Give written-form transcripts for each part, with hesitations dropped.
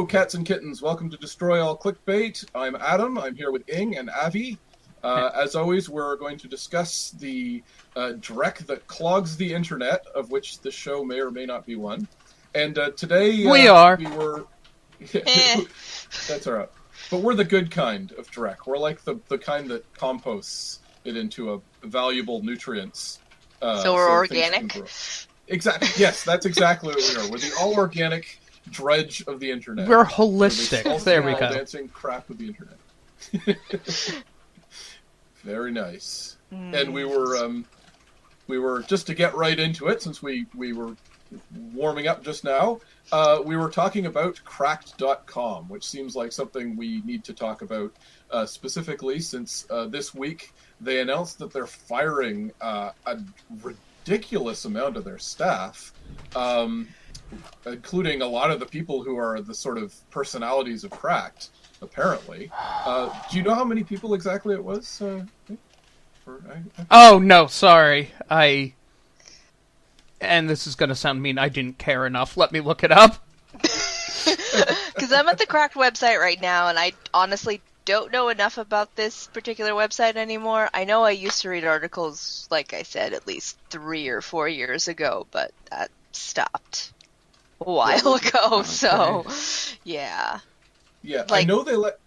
cats and kittens. Welcome to Destroy All Clickbait. I'm Adam. I'm here with Ing and Avi. As always, we're going to discuss the dreck that clogs the internet, of which the show may or may not be one. And today... we are. We were... That's all right. But we're the good kind of dreck. We're like the kind that composts it into valuable nutrients. So we're organic? Exactly. Yes, that's exactly what we are. We're the all-organic dredge of the internet. We're holistic. There we go. Dancing crap of the internet. Very nice. And we were just to get right into it, since we were warming up just now, we were talking about cracked.com, which seems like something we need to talk about specifically, since this week they announced that they're firing a ridiculous amount of their staff, including a lot of the people who are the sort of personalities of Cracked, apparently. Do you know how many people exactly it was? Oh, no, sorry. And this is going to sound mean, I didn't care enough. Let me look it up. Because I'm at the Cracked website right now, and I honestly don't know enough about this particular website anymore. I know I used to read articles, like I said, at least 3 or 4 years ago, but that stopped a while ago, okay. So, yeah. Yeah, like, I know they let...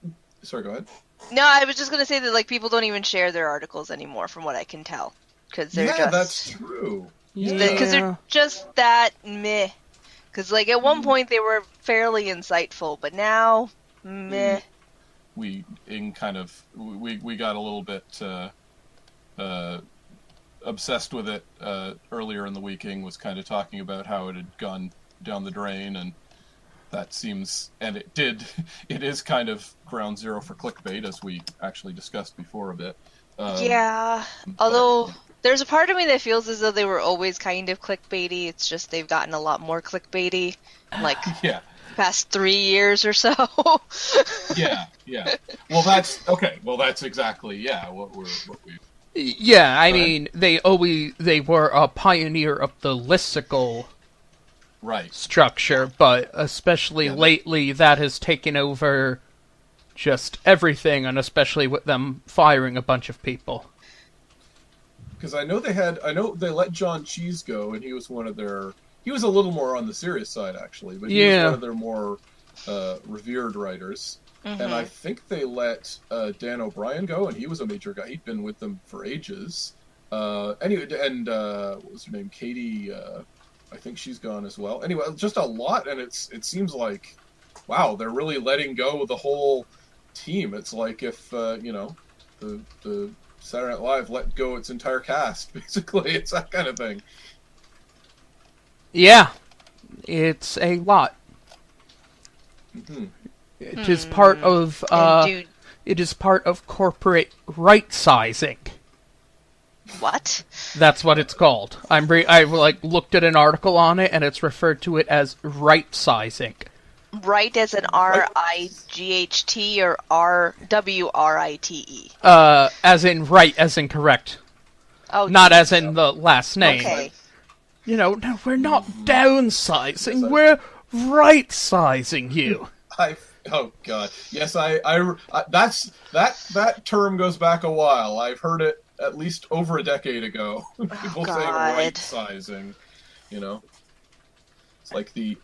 Sorry, go ahead. No, I was just going to say that, like, people don't even share their articles anymore, from what I can tell. Cause they're yeah, that's true. Because they're just that meh. Because, like, at one point they were fairly insightful, but now, meh. We got a little bit obsessed with it earlier in the week. Ing was kind of talking about how it had gone down the drain, and that seems, and it is kind of ground zero for clickbait, as we actually discussed before a bit. Yeah, although there's a part of me that feels as though they were always kind of clickbaity. It's just they've gotten a lot more clickbaity, like past 3 years or so. yeah. Well, that's exactly what we. Yeah, I mean, they were a pioneer of the listicle structure, but especially lately that has taken over just everything, and especially with them firing a bunch of people. Because I know they let John Cheese go, and he was one of their... He was a little more on the serious side, actually, but he was one of their more revered writers. Mm-hmm. And I think they let Dan O'Brien go, and he was a major guy. He'd been with them for ages. Anyway, and what was her name? Katie... I think she's gone as well. Anyway, just a lot, and it seems like, wow, they're really letting go of the whole team. It's like if the Saturday Night Live let go its entire cast. Basically, it's that kind of thing. Yeah, it's a lot. Mm-hmm. It is part of it is part of corporate right sizing. What? That's what it's called. I looked at an article on it, and it's referred to it as right sizing. Right as an R-I-G-H-T or R-W-R-I-T-E? As in right, as in correct. Oh, not as in the last name. Okay. No, we're not downsizing. We're right-sizing you. Oh God! Yes, that term goes back a while. I've heard it at least over a decade ago. People saying right sizing, It's like the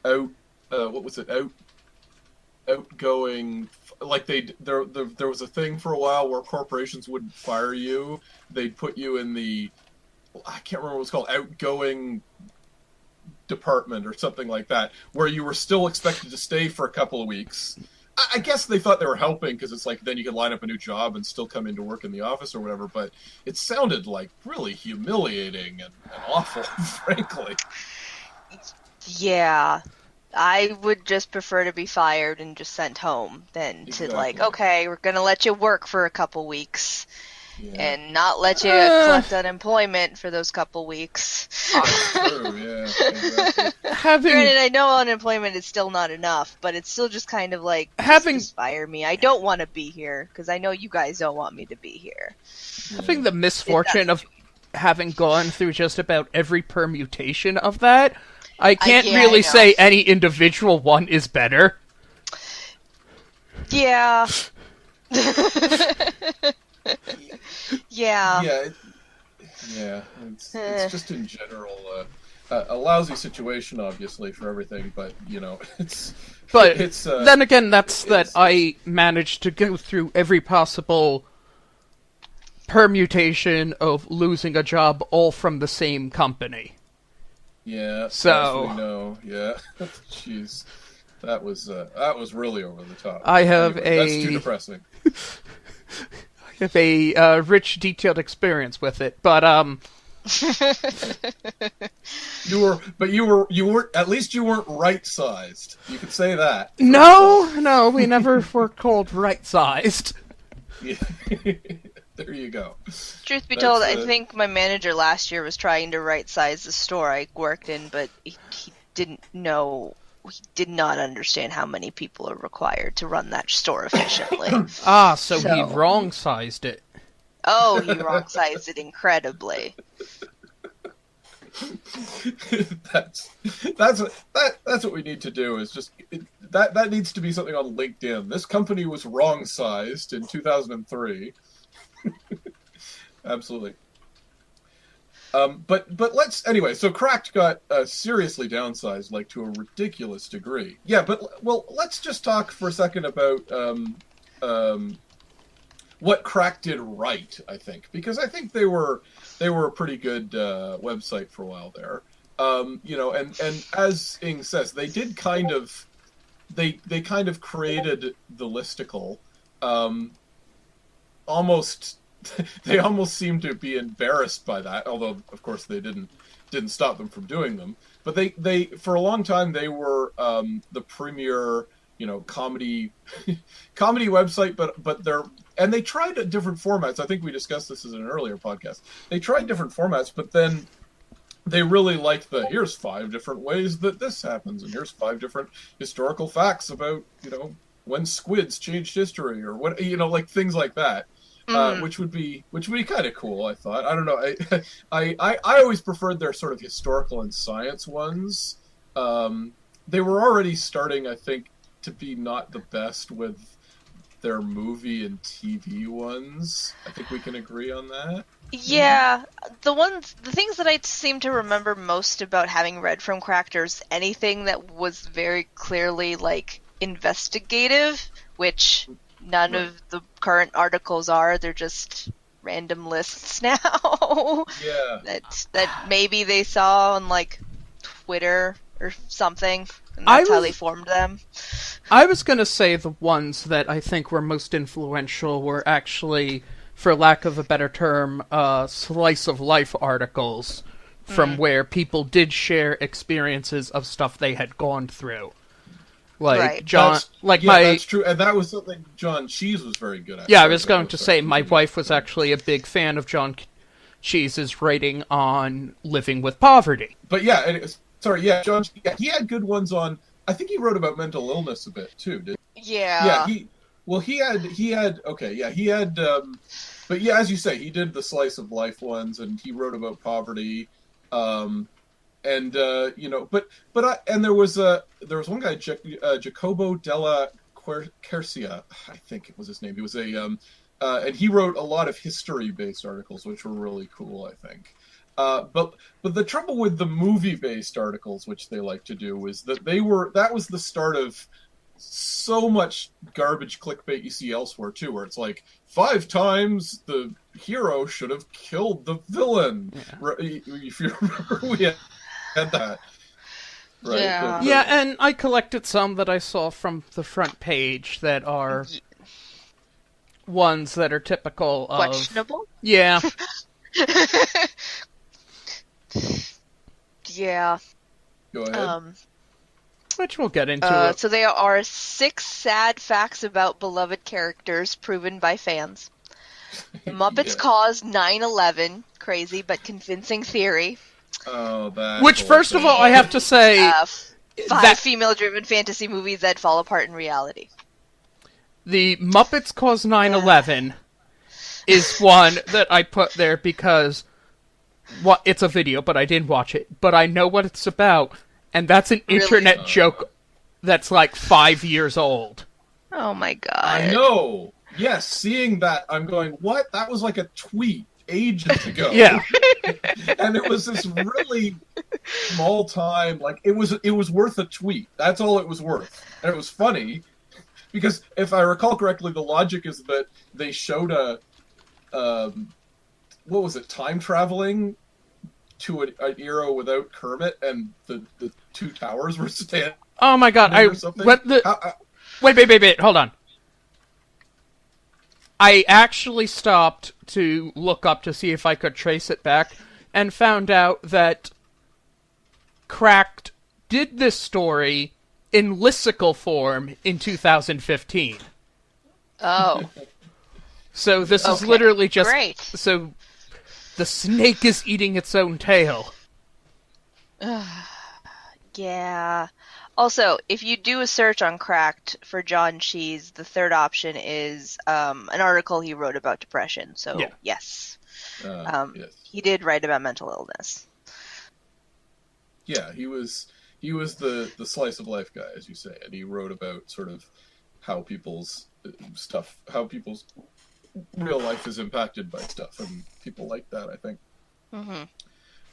outgoing, like there was a thing for a while where corporations wouldn't fire you. They'd put you in the, I can't remember what it's called, outgoing department or something like that, where you were still expected to stay for a couple of weeks. I guess they thought they were helping, because it's like then you could line up a new job and still come into work in the office or whatever, but it sounded like really humiliating and awful, frankly. Yeah. I would just prefer to be fired and just sent home than to, like, okay, we're going to let you work for a couple weeks. Yeah. And not let you collect unemployment for those couple weeks. True, yeah. Exactly. Granted, I know unemployment is still not enough, but it's still just kind of like, just fire me. I don't want to be here, because I know you guys don't want me to be here. Having the misfortune of having gone through just about every permutation of that, I can't really say any individual one is better. Yeah. Yeah. Yeah. It's just in general a lousy situation, obviously, for everything. But it's. But it's then again, I managed to go through every possible permutation of losing a job, all from the same company. Yeah. So as we know, yeah. Jeez. That was really over the top. I have That's too depressing. I have a rich, detailed experience with it, but you weren't. At least you weren't right-sized. You could say that. No, we never were called right-sized. Yeah. There you go. Truth be told, I think my manager last year was trying to right-size the store I worked in, but he didn't know. He did not understand how many people are required to run that store efficiently. So he wrong-sized it. Oh, he wrong-sized it incredibly. That's what we need to do. Is just that needs to be something on LinkedIn. This company was wrong-sized in 2003. Absolutely. But let's anyway. So Cracked got seriously downsized, like to a ridiculous degree. Yeah, but let's just talk for a second about what Cracked did right. I think because I think they were a pretty good website for a while there. And as Ing says, they did kind of created the listicle. They almost seem to be embarrassed by that, although of course they didn't stop them from doing them. But they for a long time they were the premier comedy website, but they tried different formats. I think we discussed this in an earlier podcast. They tried different formats, but then they really liked here's 5 different ways that this happens, and here's 5 different historical facts about when squids changed history, or what like things like that. Which would be kind of cool. I thought. I don't know. I always preferred their sort of historical and science ones. They were already starting, I think, to be not the best with their movie and TV ones. I think we can agree on that. Yeah, the things that I seem to remember most about having read from Crackers, anything that was very clearly like investigative, which none of the current articles are. They're just random lists now. Yeah. That maybe they saw on like Twitter or something, and that's how they formed them. I was going to say the ones that I think were most influential were actually, for lack of a better term, slice of life articles from where people did share experiences of stuff they had gone through. Like right. John, that's true, and that was something John Cheese was very good at. Yeah, I was going to say my wife was actually a big fan of John Cheese's writing on living with poverty. But John, he had good ones on. I think he wrote about mental illness a bit too. Yeah. He had. But yeah, as you say, he did the slice of life ones, and he wrote about poverty. And there was one guy, Jacobo della Quercia, I think it was his name. He was and he wrote a lot of history-based articles, which were really cool, I think. But the trouble with the movie-based articles, which they like to do, is that that was the start of so much garbage clickbait you see elsewhere too, where it's like 5 times the hero should have killed the villain. Yeah. If you remember, we had that. Right? Yeah. And I collected some that I saw from the front page that are ones that are typical of... Questionable? Yeah. Yeah. Go ahead. Which we'll get into. So there are 6 sad facts about beloved characters proven by fans. Muppets caused 9/11. Crazy but convincing theory. Oh, that. Which, first of all, I have to say... 5 female-driven fantasy movies that fall apart in reality. The Muppets Cause 9/11 is one that I put there because it's a video, but I didn't watch it. But I know what it's about, and that's an internet joke that's like 5 years old. Oh my god. I know. Yes, seeing that, I'm going, what? That was like a tweet ages ago. Yeah. And it was this really small time, like it was worth a tweet. That's all it was worth. And it was funny because if I recall correctly, the logic is that they showed a what was it, time traveling to an era without Kermit, and the two towers were standing. Oh my god! Wait! Hold on. I actually stopped to look up to see if I could trace it back, and found out that Cracked did this story in listicle form in 2015. Oh. So this is literally just... Great. So the snake is eating its own tail. Yeah. Also, if you do a search on Cracked for John Cheese, the third option is an article he wrote about depression. So, yeah. Yes. Yes. He did write about mental illness. Yeah, he was the slice of life guy, as you say, and he wrote about sort of how people's real life is impacted by stuff, and people like that, I think. Mm-hmm.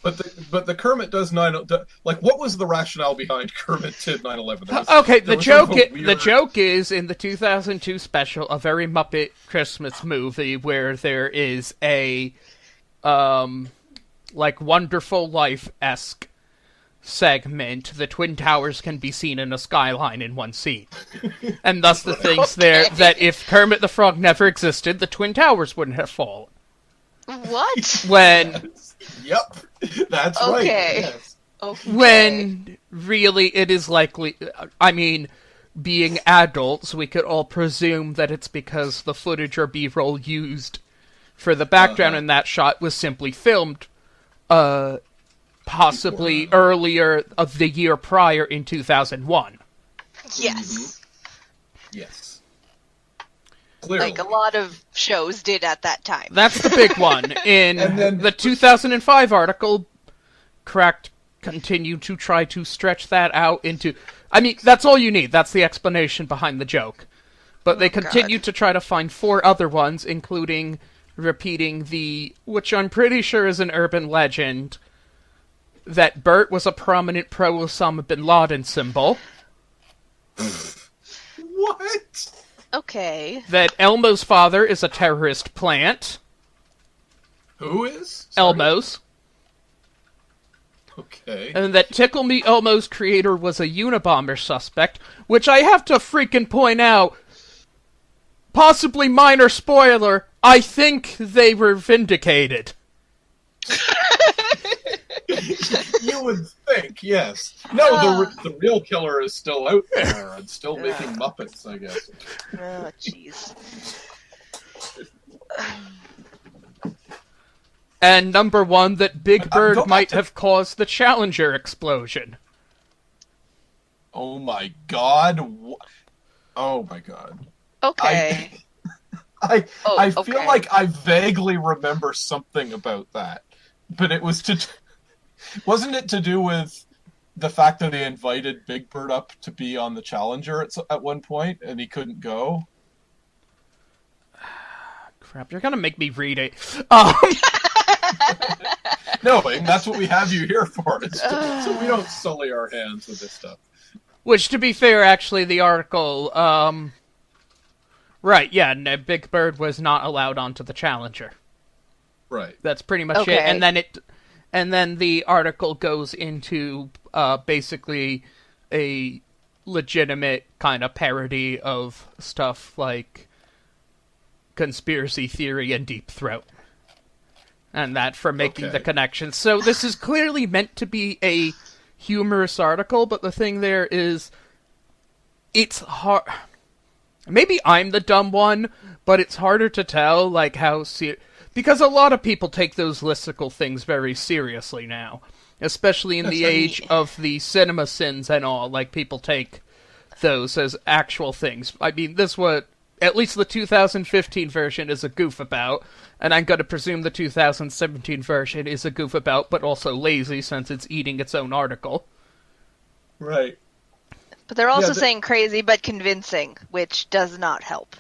But the Kermit does like, what was the rationale behind Kermit did 9/11? Okay, the joke is in the 2002 special, A Very Muppet Christmas Movie, where there is a like Wonderful Life-esque segment. The Twin Towers can be seen in a skyline in one scene, and thus the things there that if Kermit the Frog never existed, the Twin Towers wouldn't have fallen. What? Yep, that's right. Yes. Okay. When really it is likely, I mean, being adults, we could all presume that it's because the footage or B-roll used for the background in that shot was simply filmed, possibly earlier of the year prior in 2001. Yes. Yes. Clearly. Like a lot of shows did at that time. That's the big one. In the 2005 article, Cracked continued to try to stretch that out into... I mean, that's all you need. That's the explanation behind the joke. But they continued to try to find 4 other ones, including repeating which I'm pretty sure is an urban legend, that Bert was a prominent pro-Osama bin Laden symbol. What? Okay. That Elmo's father is a terrorist plant. Who is? Sorry. Elmo's. Okay. And that Tickle Me Elmo's creator was a Unabomber suspect, which I have to freaking point out, possibly minor spoiler, I think they were vindicated. You would think, yes. No, the real killer is still out there and still making Muppets, I guess. Oh, jeez. And number 1, that Big Bird might have caused the Challenger explosion. Oh my god. Oh my god. Okay. I feel like I vaguely remember something about that. But it was wasn't it to do with the fact that they invited Big Bird up to be on the Challenger at one point, and he couldn't go? Crap, you're gonna make me read it. No, that's what we have you here for. So we don't sully our hands with this stuff. Which, to be fair, actually, the article, right, yeah, no, Big Bird was not allowed onto the Challenger. Right. That's pretty much it. And then the article goes into basically a legitimate kind of parody of stuff like conspiracy theory and Deep Throat. And that for making the connection. So this is clearly meant to be a humorous article, but the thing there is, it's hard. Maybe I'm the dumb one, but it's harder to tell, like, how because a lot of people take those listicle things very seriously now, especially in the age of the cinema sins and all. Like, people take those as actual things. I mean, at least the 2015 version is a goof about, and I'm going to presume the 2017 version is a goof about, but also lazy since it's eating its own article. Right. But they're also saying crazy but convincing, which does not help.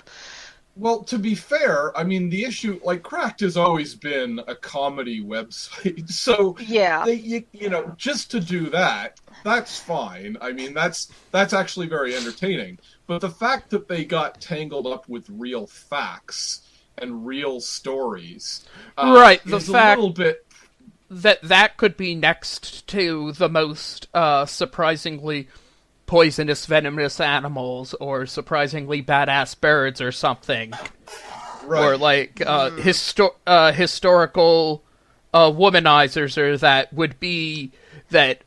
Well, to be fair, I mean, the issue, like, Cracked has always been a comedy website, so yeah, you know, just to do that, that's fine. I mean, that's actually very entertaining. But the fact that they got tangled up with real facts and real stories, right? The is fact a little bit that could be next to the most surprisingly poisonous, venomous animals, or surprisingly badass birds, or something, right. Or like historical womanizers, or that would be that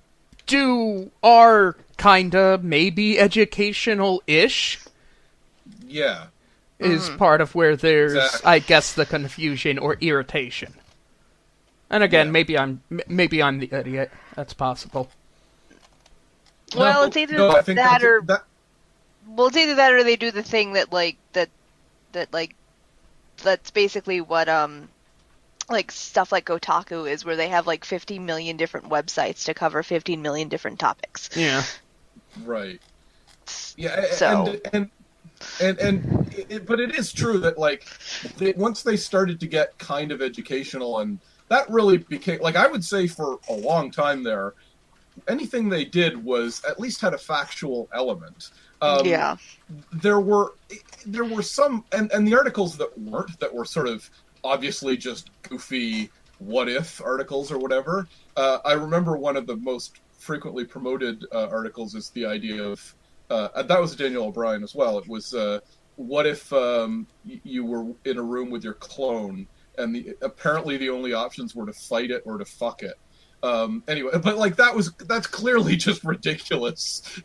are kinda maybe educational-ish. Yeah. Is part of where there's, exactly. I guess, the confusion or irritation. And again, maybe I'm the idiot. That's possible. Well, it's either that or well, it's either that or they do the thing that that's basically what like stuff like Kotaku is, where they have like 50 million different websites to cover 15 million different topics. Yeah. Right. Yeah. So. But it is true that, like, once they started to get kind of educational, and that really became, like, I would say for a long time there, anything they did was at least had a factual element. Yeah. There were some, and the articles that were sort of obviously just goofy what if articles or whatever. I remember one of the most frequently promoted articles is the idea of, that was Daniel O'Brien as well. It was, what if you were in a room with your clone, and apparently the only options were to fight it or to fuck it. Anyway, but like that's clearly just ridiculous,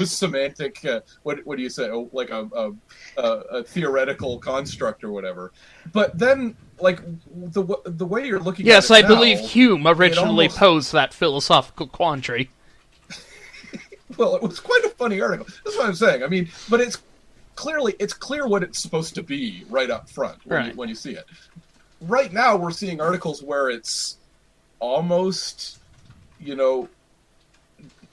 semantic. What do you say? Oh, like a theoretical construct or whatever. But then, like the way you're looking at it yes, I now, believe Hume originally posed that philosophical quandary. Well, it was quite a funny article. That's what I'm saying. I mean, but it's clear what it's supposed to be right up front when you see it. Right now, we're seeing articles where it's almost,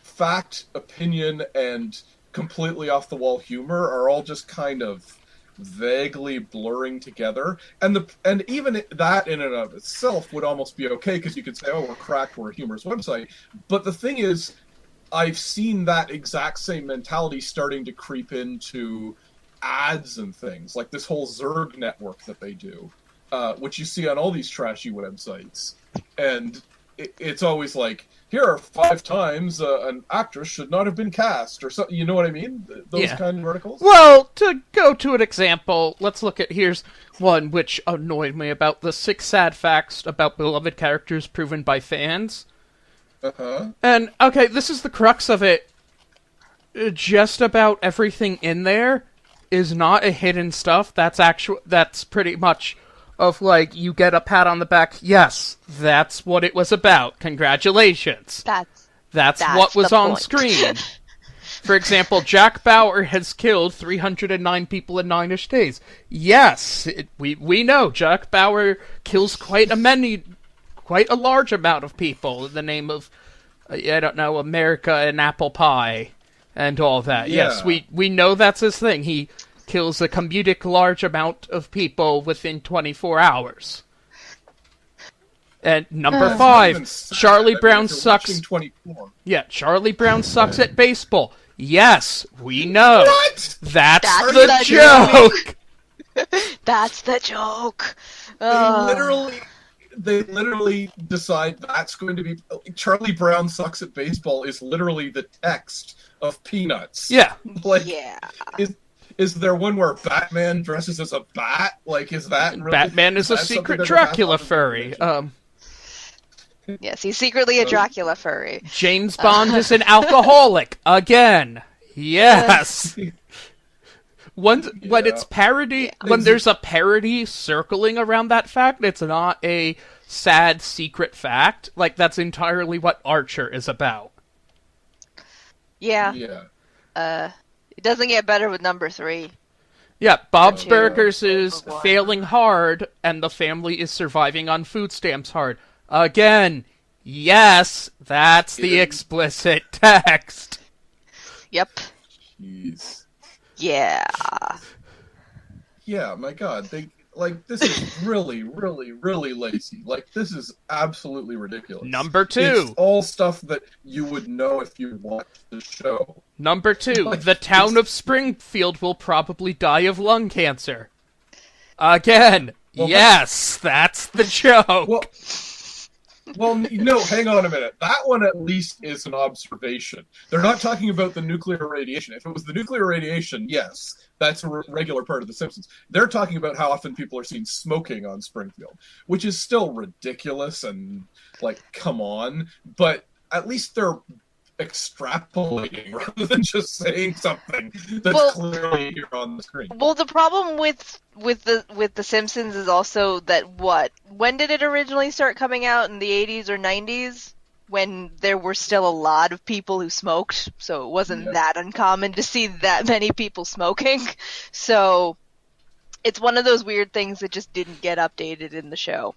fact, opinion, and completely off-the-wall humor are all just kind of vaguely blurring together. And even that in and of itself would almost be okay, because you could say, oh, we're Cracked, we're a humorous website. But the thing is, I've seen that exact same mentality starting to creep into ads and things, like this whole Zerg network that they do, which you see on all these trashy websites. And it's always like, here are 5 times an actress should not have been cast, or something. You know what I mean? Those kind of articles. Well, to go to an example, let's look at, here's one which annoyed me about the 6 sad facts about beloved characters proven by fans. Uh-huh. And, okay, this is the crux of it. Just about everything in there is not a hidden stuff. That's pretty much of, like, you get a pat on the back. Yes, that's what it was about. Congratulations. That's what was on screen. For example, Jack Bauer has killed 309 people in 9-ish days. Yes, we know Jack Bauer kills quite a large amount of people in the name of, I don't know, America and apple pie and all that. Yeah. Yes, we know that's his thing. He kills a comedic large amount of people within 24 hours. And number 5, Charlie Brown sucks. 24. Yeah, Charlie Brown sucks at baseball. Yes, we know. What? That's the joke. That's the joke. They literally decide that's going to be... Charlie Brown sucks at baseball is literally the text of Peanuts. Yeah. Yeah. Is there one where Batman dresses as a bat? Like, is that really... Batman is a secret Dracula furry. Yes, he's secretly a Dracula furry. James Bond is an alcoholic. Again. Yes. When it's parody, when there's a parody circling around that fact, it's not a sad secret fact. Like, that's entirely what Archer is about. Yeah. Yeah. It doesn't get better with number 3. Yeah, Bob's Burgers is failing hard, and the family is surviving on food stamps hard. Again, yes, that's the explicit text. Yep. Jeez. Yeah. Yeah, my God. This is really, really, really lazy. Like, this is absolutely ridiculous. Number 2. It's all stuff that you would know if you watched the show. Number 2. Like, the town of Springfield will probably die of lung cancer. Again, well, yes, that's the joke. Well, no, hang on a minute. That one at least is an observation. They're not talking about the nuclear radiation. If it was the nuclear radiation, yes, that's a regular part of The Simpsons. They're talking about how often people are seen smoking on Springfield, which is still ridiculous and, like, come on. But at least they're extrapolating rather than just saying something that's clearly here on the screen. Well, the problem with the Simpsons is also that when did it originally start coming out, in the 80s or 90s, when there were still a lot of people who smoked, so it wasn't that uncommon to see that many people smoking. So it's one of those weird things that just didn't get updated in the show.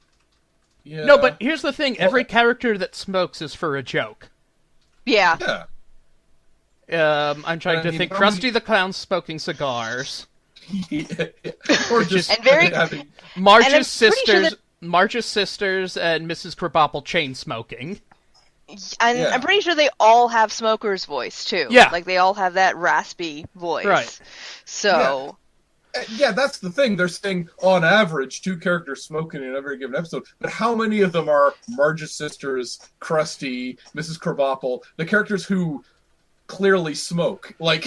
Yeah. No, but here's the thing, every character that smokes is for a joke. Yeah. I'm trying to think. Krusty the Clown smoking cigars. Or just Marge's sisters, Marge's sisters, and Mrs. Krabappel chain smoking. And I'm pretty sure they all have smoker's voice too. Yeah, like they all have that raspy voice. Right. So. Yeah, that's the thing. They're saying, on average, 2 characters smoking in every given episode. But how many of them are Marge's sisters, Krusty, Mrs. Krabappel, the characters who clearly smoke? Like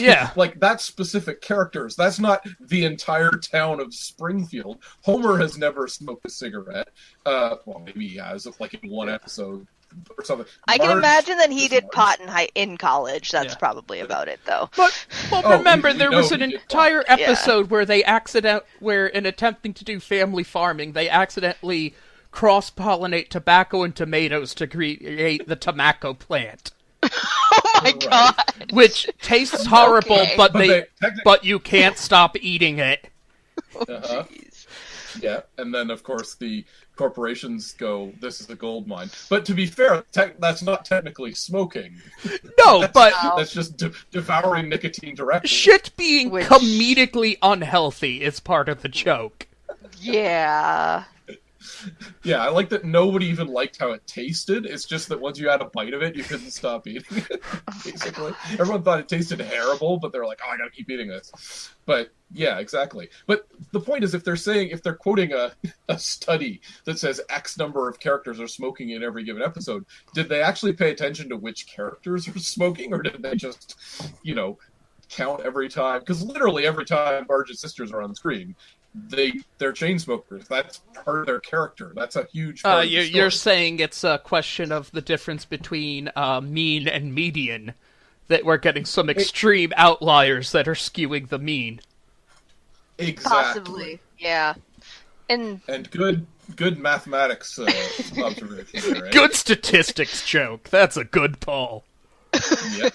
that's specific characters. That's not the entire town of Springfield. Homer has never smoked a cigarette. Well, maybe he has, like in one episode or something. I can imagine that he did pot in college. That's probably about it, though. But remember, there was an entire episode where where in attempting to do family farming, they accidentally cross-pollinate tobacco and tomatoes to create the tobacco plant. Oh my god! Which tastes horrible, but you can't stop eating it. Uh-huh. Yeah, and then of course the corporations go, this is a gold mine. But to be fair, that's not technically smoking. No, but that's just devouring nicotine directly. Shit being comedically unhealthy is part of the joke. Yeah. Yeah, I like that nobody even liked how it tasted. It's just that once you had a bite of it, you couldn't stop eating it, basically. Everyone thought it tasted terrible, but they're like, oh, I gotta keep eating this. But, yeah, exactly. But the point is, if they're quoting a study that says X number of characters are smoking in every given episode, did they actually pay attention to which characters are smoking, or did they just, count every time? Because literally every time Marge's sisters are on the screen, they're chain smokers. That's part of their character. That's a huge part of the story. You're saying it's a question of the difference between mean and median, that we're getting some extreme outliers that are skewing the mean. Exactly. Possibly, yeah. And good mathematics observation there, right? Good statistics joke. That's a good Paul. Yep.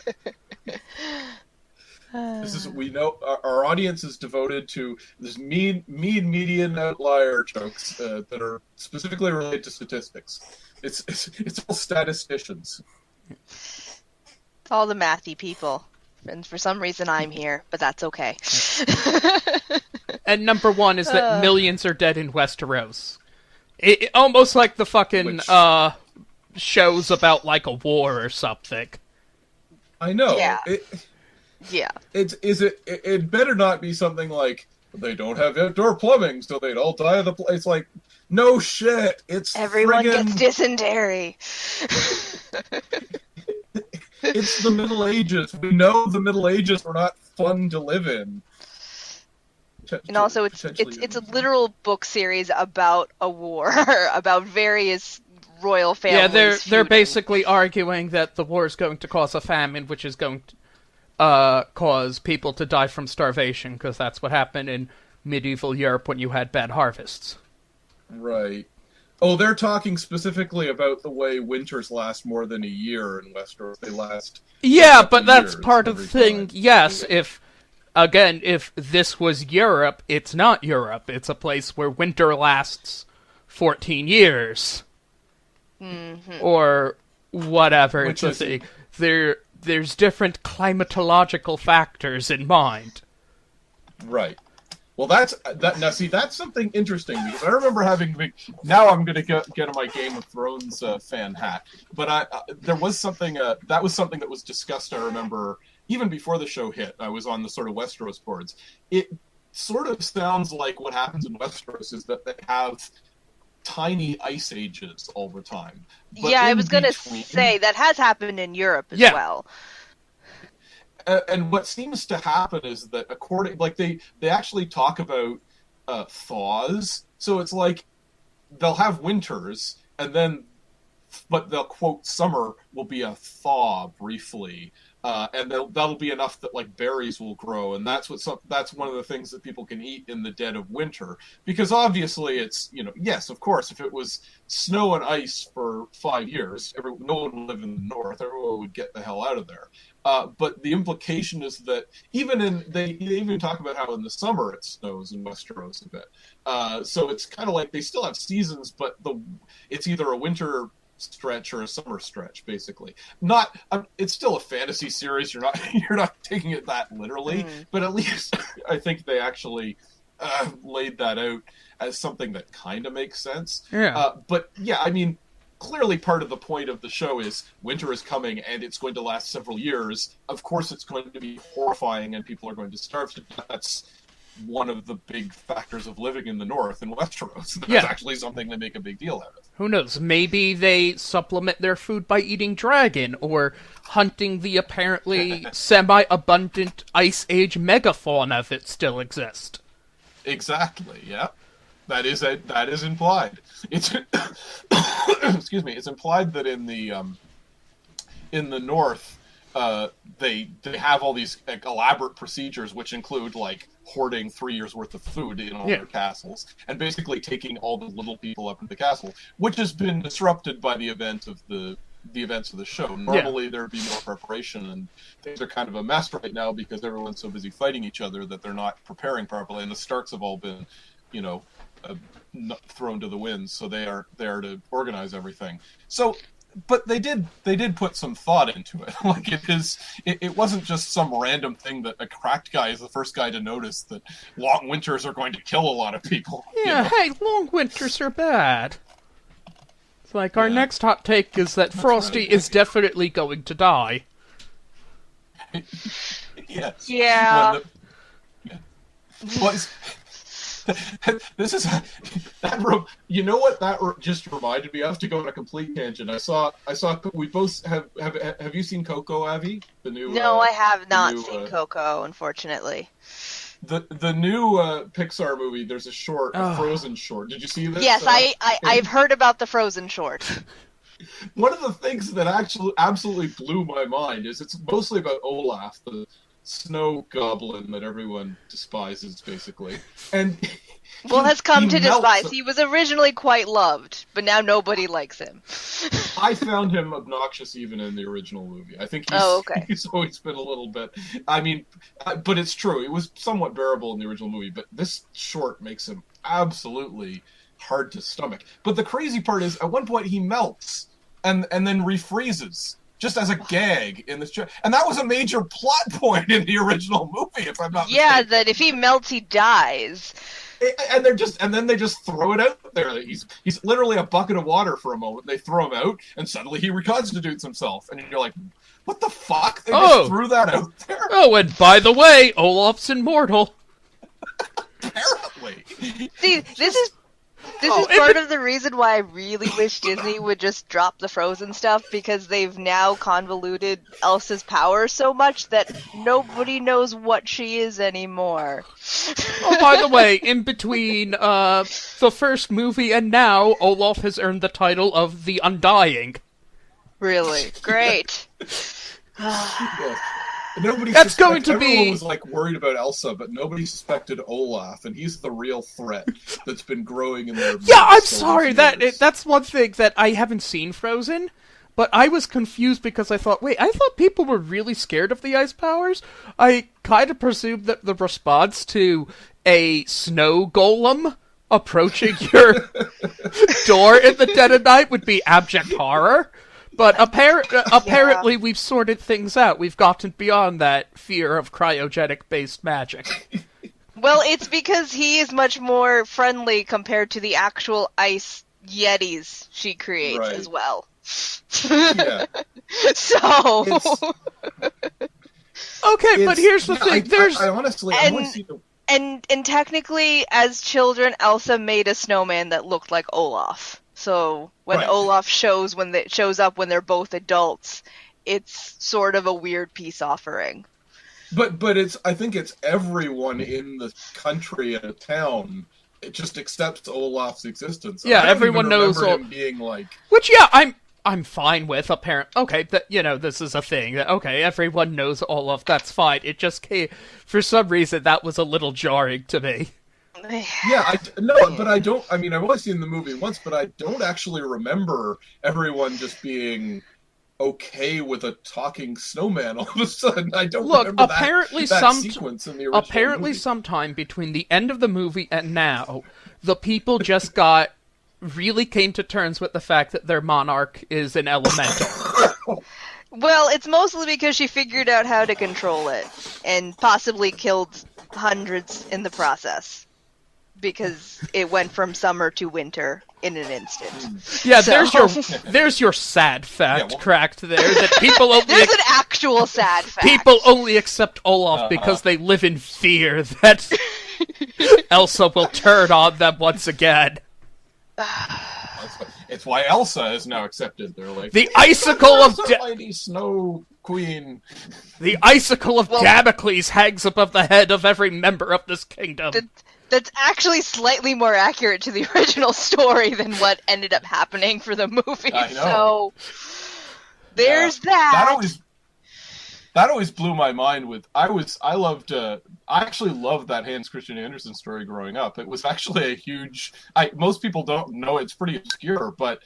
This is we know our audience is devoted to this mean median outlier jokes that are specifically related to statistics. It's all statisticians. It's all the mathy people, and for some reason I'm here, but that's okay. And number 1 is that millions are dead in Westeros. It almost like the fucking shows about like a war or something. I know. Yeah. Yeah. It better not be something like, they don't have outdoor plumbing, so they'd all die of the place. Like, no shit. It's everyone gets dysentery. It's the Middle Ages. We know the Middle Ages were not fun to live in. And also, it's a literal book series about a war, about various royal families. Yeah, they're basically arguing that the war is going to cause a famine, which is going to cause people to die from starvation, because that's what happened in medieval Europe when you had bad harvests. Right. Oh, they're talking specifically about the way winters last more than a year in Westeros. They last... Yeah, but that's part of the thing. Yes, if this was Europe, it's not Europe. It's a place where winter lasts 14 years. Mm-hmm. Or whatever. It's a thing. there's different climatological factors in mind. Right. Well, that's something interesting, because I remember now I'm going to get my Game of Thrones fan hat, but there was something that was discussed. I remember even before the show hit, I was on the sort of Westeros boards. It sort of sounds like what happens in Westeros is that they have tiny ice ages all the time. But yeah, I was going to say that has happened in Europe as well. And what seems to happen is that they actually talk about thaws. So it's like they'll have winters, but they'll quote summer will be a thaw briefly, and that'll be enough that like berries will grow, and that's one of the things that people can eat in the dead of winter. Because obviously it's, yes, of course, if it was snow and ice for 5 years, no one would live in the north. Everyone would get the hell out of there. But the implication is that they even talk about how in the summer it snows in Westeros a bit. So it's kind of like they still have seasons, but it's either a winter stretch or a summer stretch, basically. It's still a fantasy series. You're not taking it that literally, but at least I think they actually laid that out as something that kind of makes sense. Yeah. But yeah, I mean, clearly part of the point of the show is winter is coming and it's going to last several years. Of course it's going to be horrifying and people are going to starve to death. That's one of the big factors of living in the north in Westeros. That's actually something they make a big deal out of. Who knows? Maybe they supplement their food by eating dragon or hunting the apparently semi-abundant Ice Age megafauna that still exist. Exactly, yeah. That is implied. It's excuse me. It's implied that in the north, they have all these elaborate procedures, which include like hoarding 3 years worth of food in all their castles, and basically taking all the little people up in the castle, which has been disrupted by the events of the show. Normally there'd be more preparation, and things are kind of a mess right now because everyone's so busy fighting each other that they're not preparing properly, and the Starks have all been, thrown to the winds, so they are there to organize everything. So, but they did put some thought into it. Like it wasn't just some random thing that a cracked guy is the first guy to notice that long winters are going to kill a lot of people. Yeah, hey, long winters are bad. It's like our next hot take is that Frosty is definitely going to die. Yes. Yeah. This is you know what that just reminded me of, to go on a complete tangent. I saw we both have you seen Coco, Avi? The new No, I have not seen Coco, unfortunately. The new Pixar movie, there's a Frozen short. Did you see this? Yes, I've heard about the Frozen short. One of the things that actually absolutely blew my mind is it's mostly about Olaf, the snow goblin that everyone despises, basically. And has come to despise. He was originally quite loved, but now nobody likes him. I found him obnoxious even in the original movie. I think he's always been a little bit... I mean, but it's true. It was somewhat bearable in the original movie, but this short makes him absolutely hard to stomach. But the crazy part is, at one point he melts and then refreezes, just as a gag in this show. And that was a major plot point in the original movie, if I'm not mistaken. Yeah, that if he melts, he dies. And then they just throw it out there. He's literally a bucket of water for a moment. They throw him out, and suddenly he reconstitutes himself. And you're like, what the fuck? They just threw that out there? Oh, and by the way, Olaf's immortal. Apparently. See, this is part of the reason why I really wish Disney would just drop the Frozen stuff, because they've now convoluted Elsa's power so much that nobody knows what she is anymore. Oh, by the way, in between the first movie and now, Olaf has earned the title of the Undying. Really? Great. Yeah. Everyone was like worried about Elsa, but nobody suspected Olaf, and he's the real threat that's been growing in their... Yeah, I'm sorry, that's one thing that I haven't seen Frozen, but I was confused because I thought people were really scared of the ice powers. I kind of presumed that the response to a snow golem approaching your door in the dead of night would be abject horror. But apparently we've sorted things out. We've gotten beyond that fear of cryogenic-based magic. Well, it's because he is much more friendly compared to the actual ice yetis she creates as well. Yeah. So... Okay, but here's the thing. I honestly... And technically, as children, Elsa made a snowman that looked like Olaf. So when Olaf shows up when they're both adults, it's sort of a weird peace offering. But I think it's everyone in the country and the town. It just accepts Olaf's existence. Yeah, everyone knows him being like. Which I'm fine with. Okay, this is a thing. Okay, everyone knows Olaf. That's fine. It just for some reason that was a little jarring to me. Yeah, but I don't. I mean, I've only seen the movie once, but I don't actually remember everyone just being okay with a talking snowman all of a sudden. I don't remember that sequence in the original movie. Sometime between the end of the movie and now, the people just really came to terms with the fact that their monarch is an elemental. Well, it's mostly because she figured out how to control it, and possibly killed hundreds in the process. Because it went from summer to winter in an instant. Yeah, there's your sad fact cracked there. That people only there's an actual sad fact. People only accept Olaf because they live in fear that Elsa will turn on them once again. It's why Elsa is now accepted. They're like the icicle of mighty snow queen. The icicle of Damocles hangs above the head of every member of this kingdom. That's actually slightly more accurate to the original story than what ended up happening for the movie. I know. So there's that. That always blew my mind. I actually loved that Hans Christian Andersen story growing up. It was actually a huge. Most people don't know it's pretty obscure, but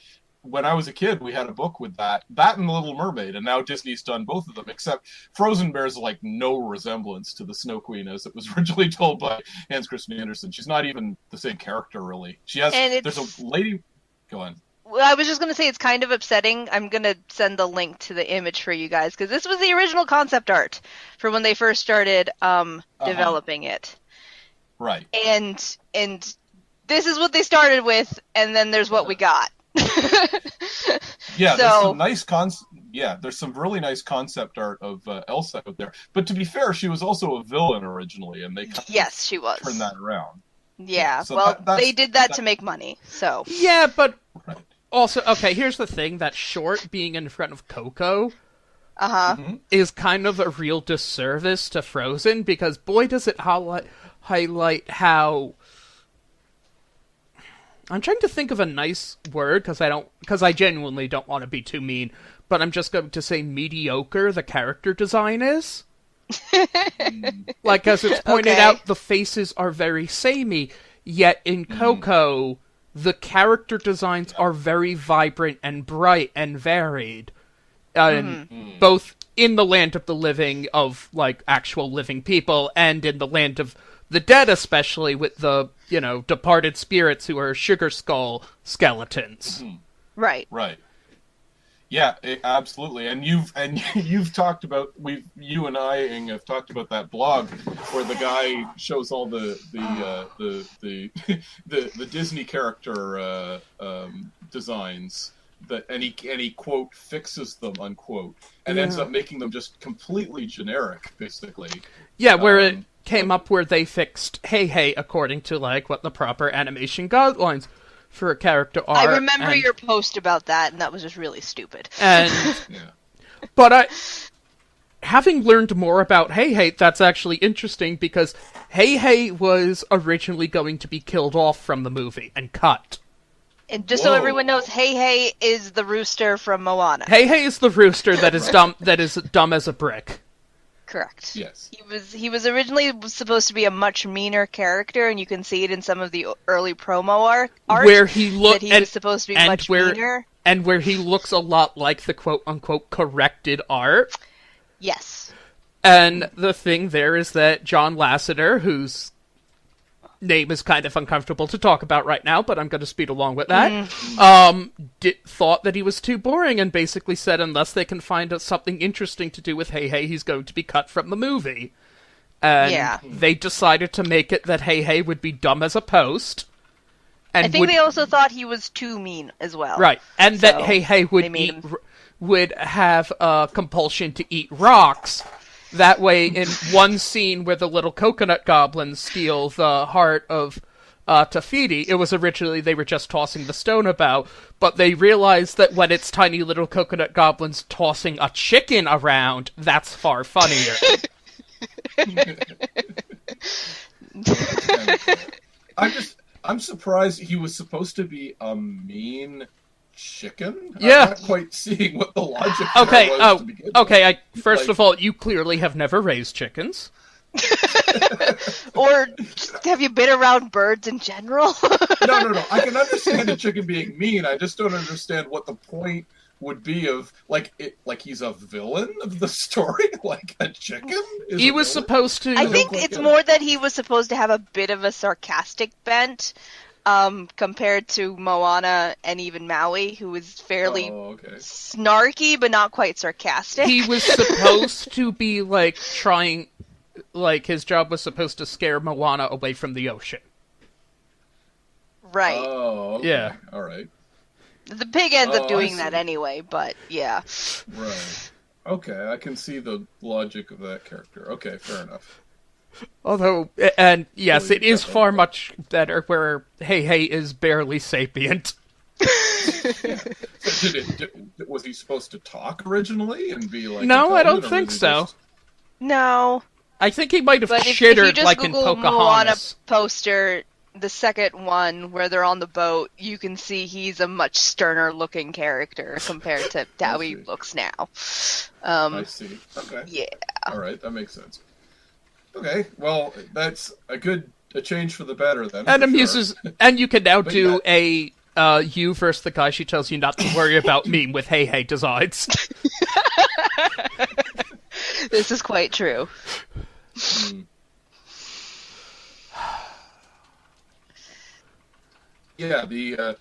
when I was a kid, we had a book with that and The Little Mermaid, and now Disney's done both of them, except Frozen bears like no resemblance to the Snow Queen as it was originally told by Hans Christian Andersen. She's not even the same character, really. There's a lady... Go on. Well, I was just going to say it's kind of upsetting. I'm going to send the link to the image for you guys, because this was the original concept art for when they first started developing it. Right. And this is what they started with, and then there's what we got. Yeah, there's some nice there's some really nice concept art of Elsa out there. But to be fair, she was also a villain originally, and they she was turned that around. Yeah, so they did that to make money. So yeah, but also here's the thing: that short being in front of Coco, is kind of a real disservice to Frozen, because boy does it highlight how. I'm trying to think of a nice word, because I genuinely don't want to be too mean, but I'm just going to say mediocre the character design is. Like, as it's pointed out, the faces are very samey, yet in Coco, the character designs are very vibrant and bright and varied. Both in the land of the living, of, like, actual living people, and in the land of the dead, especially, with the, departed spirits who are sugar skull skeletons. Right. Yeah, absolutely. And you've talked about you and I, Ing, have talked about that blog where the guy shows all the Disney character designs and he quote fixes them unquote and ends up making them just completely generic, basically. Yeah, where it came up where they fixed Hey according to like what the proper animation guidelines for a character are. I remember your post about that, and that was just really stupid. And but having learned more about Hey, that's actually interesting, because Hey was originally going to be killed off from the movie and cut. And just so everyone knows, Hey is the rooster from Moana. Hey is the rooster that is dumb as a brick. Correct. Yes. He was originally supposed to be a much meaner character, and you can see it in some of the early promo art where he was supposed to be much meaner, and where he looks a lot like the quote unquote corrected art. Yes. And the thing there is that John Lasseter, who's name is kind of uncomfortable to talk about right now, but I'm going to speed along with that, thought that he was too boring and basically said unless they can find something interesting to do with Hey Hey, he's going to be cut from the movie. And they decided to make it that Hey Hey would be dumb as a post. And I think they also thought he was too mean as well. Right, and so that Hey Hey would have a compulsion to eat rocks. That way, in one scene where the little coconut goblins steal the heart of Tafiti, it was originally they were just tossing the stone about, but they realized that when it's tiny little coconut goblins tossing a chicken around, that's far funnier. I'm surprised he was supposed to be a mean chicken. Yeah. I'm not quite seeing what the logic was to begin with. First of all, you clearly have never raised chickens. Or have you been around birds in general? No. I can understand a chicken being mean. I just don't understand what the point would be of like he's a villain of the story, like a chicken. He was supposed to. I think it's more that he was supposed to have a bit of a sarcastic bent, compared to Moana and even Maui, who was fairly snarky but not quite sarcastic. He was supposed to be like trying, like his job was supposed to scare Moana away from the ocean. Right. Oh. Okay. Yeah. All right. The pig ends up doing that anyway, but yeah. Right. Okay, I can see the logic of that character. Okay, fair enough. Although, and yes, it is far much better where Hey Hey is barely sapient. So was he supposed to talk originally and be like? No, I don't think so. No. I think he might have shittered like in Pocahontas. Moana poster, the second one where they're on the boat, you can see he's a much sterner looking character compared to how he looks now. I see. Okay. Yeah. All right, that makes sense. Okay, well, that's a change for the better then. And amuses, and you can now do a you versus the guy she tells you not to worry about meme with Hey Hey designs. This is quite true. Yeah, the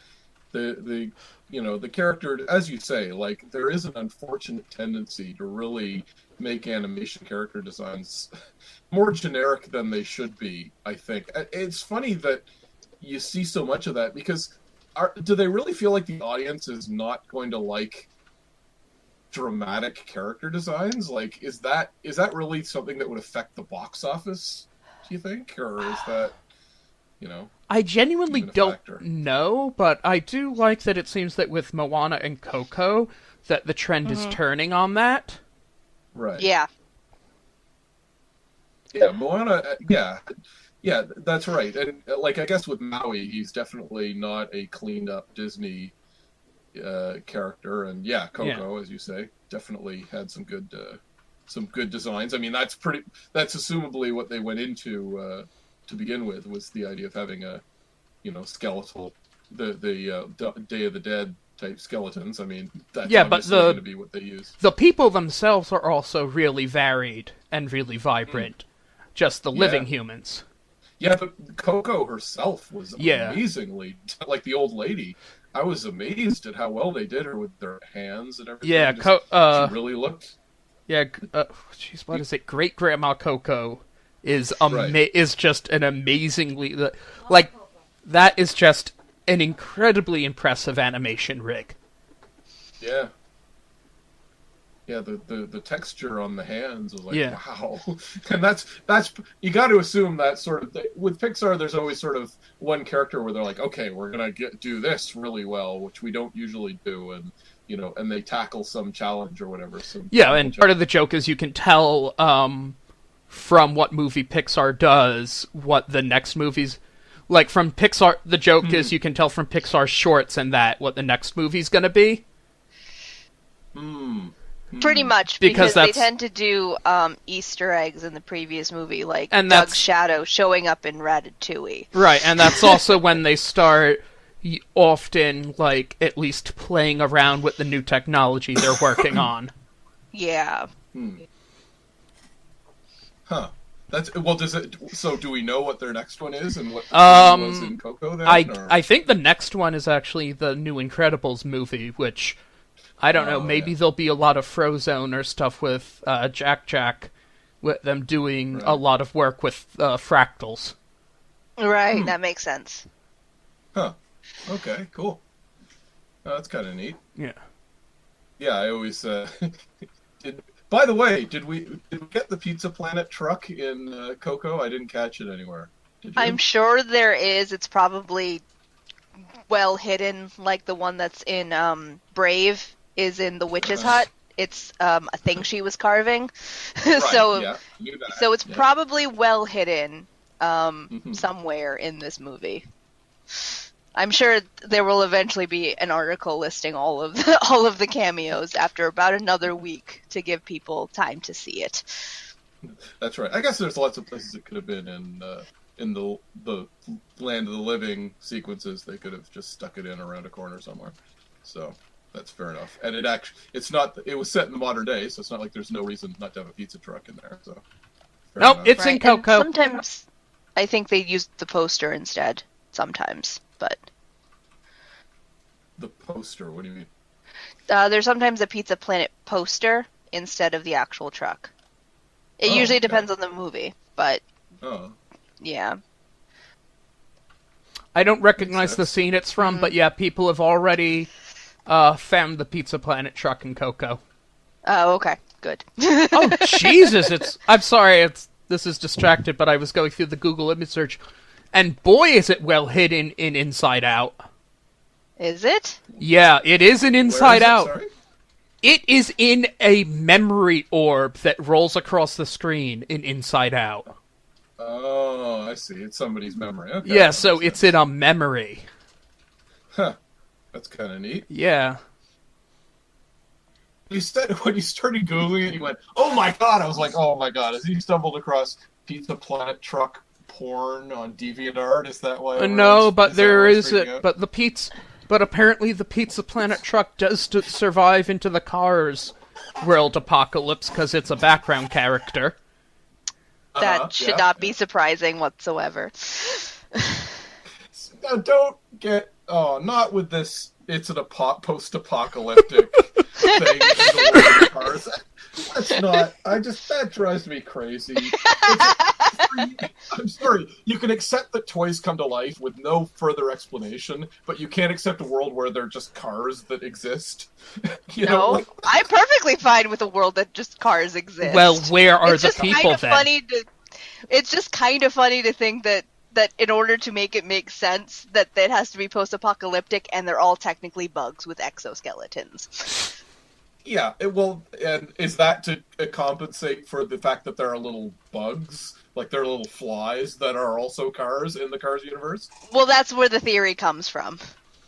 the character, as you say, like there is an unfortunate tendency to really make animation character designs more generic than they should be, I think. It's funny that you see so much of that because do they really feel like the audience is not going to like dramatic character designs? Like, is that really something that would affect the box office, do you think? Or is that, I genuinely don't know, but I do like that it seems that with Moana and Coco, that the trend is turning on that. Right. Yeah. Yeah, Moana, yeah, that's right. And, like, I guess with Maui, he's definitely not a cleaned-up Disney character. And, yeah, Coco, as you say, definitely had some good designs. I mean, that's assumably what they went into to begin with, was the idea of having a, skeletal, the Day of the Dead type skeletons. I mean, that's going to be what they use. The people themselves are also really varied and really vibrant. Just the living humans. Yeah, but Coco herself was amazingly, like the old lady. I was amazed at how well they did her with their hands and everything. Yeah, she really looked. Yeah, jeez, what is it? Great Grandma Coco is just an amazingly that is just an incredibly impressive animation rig. Yeah. Yeah, the texture on the hands was like, wow. And that's you got to assume that sort of with Pixar, there's always sort of one character where they're like, okay, we're gonna do this really well, which we don't usually do, and and they tackle some challenge or whatever. And part of the joke is you can tell from what movie Pixar does what the next movie's like. From Pixar, the joke is you can tell from Pixar shorts and that what the next movie's gonna be. Pretty much, because they tend to do Easter eggs in the previous movie, like Doug's shadow showing up in Ratatouille. Right, and that's also when they start often, like, at least playing around with the new technology they're working on. Yeah. Huh. That's well. Does it? So, do we know what their next one is and what was in Coco? Then, I think the next one is actually the new Incredibles movie, which I don't know. Maybe there'll be a lot of Frozone or stuff with Jack, with them doing a lot of work with fractals. Right, that makes sense. Huh. Okay. Cool. Oh, that's kind of neat. Yeah. Yeah, I always By the way, did we get the Pizza Planet truck in Coco? I didn't catch it anywhere. Did you? I'm sure there is. It's probably well hidden, like the one that's in Brave is in the witch's hut. It's a thing she was carving. Right, so yeah, knew that. so it's probably well hidden somewhere in this movie. I'm sure there will eventually be an article listing all of the cameos after about another week to give people time to see it. That's right. I guess there's lots of places it could have been in the Land of the Living sequences. They could have just stuck it in around a corner somewhere. So that's fair enough. And it was set in the modern day, so it's not like there's no reason not to have a pizza truck in there. So nope, it's in Coco. And sometimes I think they used the poster instead. Sometimes. But the poster, what do you mean? There's sometimes a Pizza Planet poster instead of the actual truck. It usually depends on the movie, but yeah. I don't recognize the scene it's from, but yeah, people have already found the Pizza Planet truck in Coco. Oh, okay, good. Oh, Jesus! I'm sorry, this is distracted, but I was going through the Google image search. And boy, is it well hidden in Inside Out. Is it? Yeah, it is in Inside Out. Sorry? It is in a memory orb that rolls across the screen in Inside Out. Oh, I see. It's somebody's memory. Okay, yeah, so it's in a memory. Huh. That's kind of neat. Yeah. You said when you started Googling it, you went, "Oh my god!" I was like, "Oh my god!" As you stumbled across Pizza Planet truck porn on DeviantArt, is that why? No, but but apparently the Pizza Planet truck does survive into the Cars world apocalypse because it's a background character. That should not be surprising whatsoever. Now, don't get not with this. It's an post-apocalyptic thing. In the world of Cars. That's not. That drives me crazy. I'm sorry. You can accept that toys come to life with no further explanation, but you can't accept a world where they're just cars that exist. I'm perfectly fine with a world that just cars exist. Well, where are the people then? It's just kind of funny to think that in order to make it make sense, that it has to be post-apocalyptic, and they're all technically bugs with exoskeletons. Yeah, and is that to compensate for the fact that there are little bugs, like there are little flies that are also cars in the Cars universe? Well, that's where the theory comes from.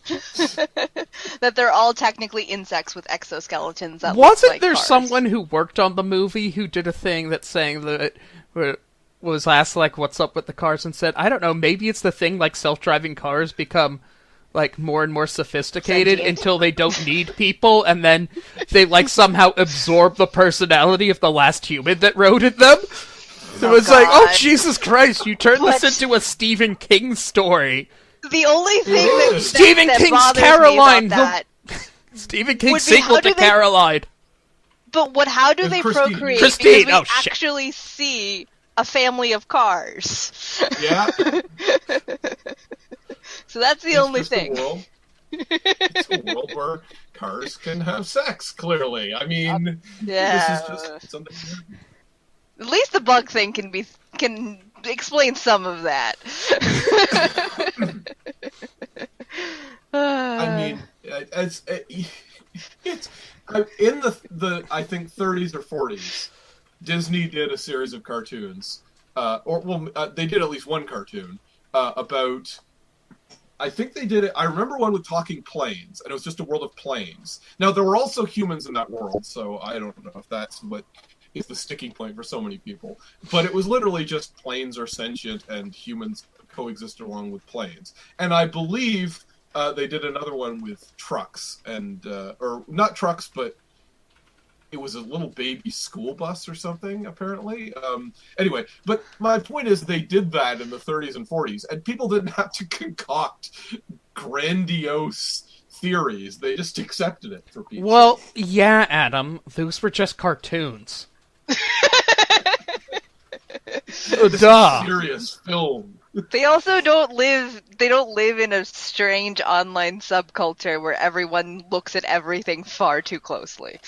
That they're all technically insects with exoskeletons that look like there cars. Someone who worked on the movie who did a thing that's saying that was asked, like, what's up with the cars, and said, I don't know, maybe it's the thing, like, self-driving cars become like more and more sophisticated until they don't need people, and then they like somehow absorb the personality of the last human that rode in them. It was like, oh Jesus Christ, you turned this into a Stephen King story. The only thing that Stephen King's Caroline, Stephen King's sequel to Caroline. But how do they procreate? Christine, because we actually see a family of cars. Yeah. So that's the only thing. It's a world where cars can have sex, clearly. I mean, yeah. This is just something. At least the bug thing can explain some of that. I mean, it's in the I think 30s or 40s. Disney did a series of cartoons, they did at least one cartoon about. I think they did it. I remember one with talking planes, and it was just a world of planes. Now, there were also humans in that world, so I don't know if that's what is the sticking point for so many people. But it was literally just planes are sentient, and humans coexist along with planes. And I believe they did another one with trucks, and or not trucks, but it was a little baby school bus or something, apparently. Anyway, but my point is they did that in the 30s and 40s, and people didn't have to concoct grandiose theories. They just accepted it for people. Well, yeah, Adam, those were just cartoons. This is a serious film. They also don't live in a strange online subculture where everyone looks at everything far too closely.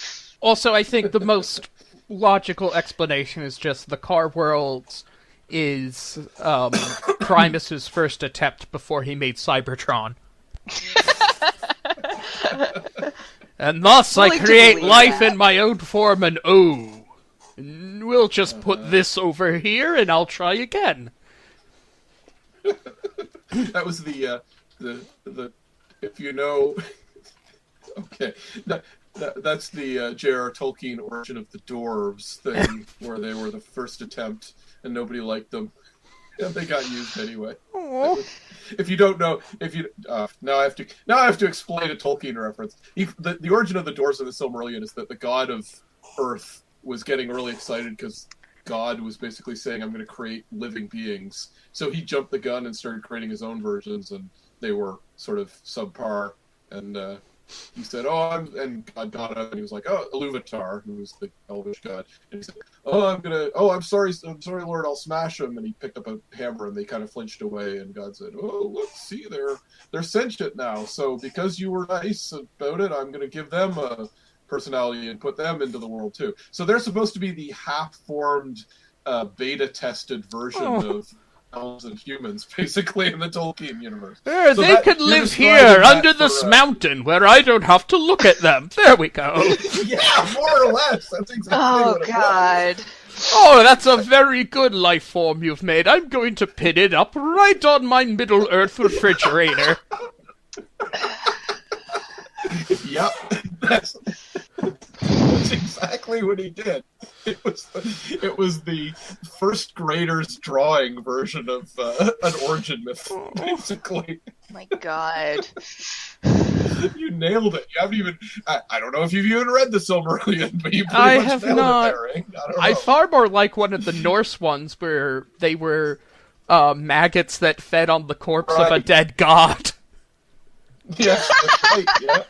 Also, I think the most logical explanation is just the car world is Primus's first attempt before he made Cybertron. And thus I create life in my own form, and we'll just put this over here and I'll try again. That was the if you know, okay, that's the J.R. Tolkien origin of the dwarves thing, where they were the first attempt and nobody liked them, and they got used anyway. If you don't know, now I have to explain a Tolkien reference. The origin of the dwarves in the Silmarillion is that the god of Earth was getting really excited because God was basically saying, I'm going to create living beings. So he jumped the gun and started creating his own versions, and they were sort of subpar. And he said, and God got up, and he was like, Iluvatar, who was the elvish god. And he said, I'm sorry, Lord, I'll smash him. And he picked up a hammer, and they kind of flinched away. And God said, look, see, they're sentient now. So because you were nice about it, I'm going to give them a personality and put them into the world too. So they're supposed to be the half-formed, beta-tested version of elves and humans, basically, in the Tolkien universe. So they could live here under this mountain where I don't have to look at them. There we go. Yeah, more or less. That's exactly what it God. was. Oh, that's a very good life form you've made. I'm going to pin it up right on my Middle-earth refrigerator. Yep. That's exactly what he did. It was the first grader's drawing version of an origin myth, basically. My God. You nailed it. You haven't even... I don't know if you've even read the Silmarillion, but you pretty I much have nailed not. it there, right? I far more like one of the Norse ones where they were maggots that fed on the corpse of a dead god. Yes, that's right, yeah.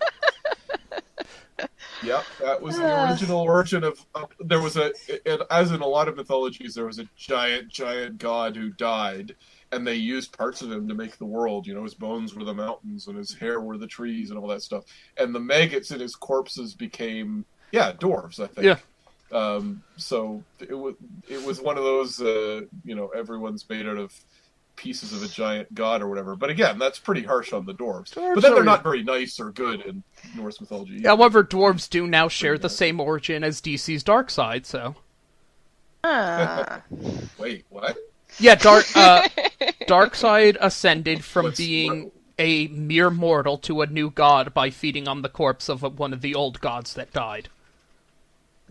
Yep, that was the original origin of... there was as in a lot of mythologies, there was a giant god who died, and they used parts of him to make the world. You know, his bones were the mountains, and his hair were the trees, and all that stuff. And the maggots in his corpses became, dwarves, I think. Yeah. So it was one of those, everyone's made out of pieces of a giant god or whatever. But again, that's pretty harsh on the dwarves. But then they're not very nice or good in Norse mythology. However, dwarves do now share the same origin as DC's Darkseid, so... Wait, what? Yeah, Darkseid ascended from being a mere mortal to a new god by feeding on the corpse of one of the old gods that died.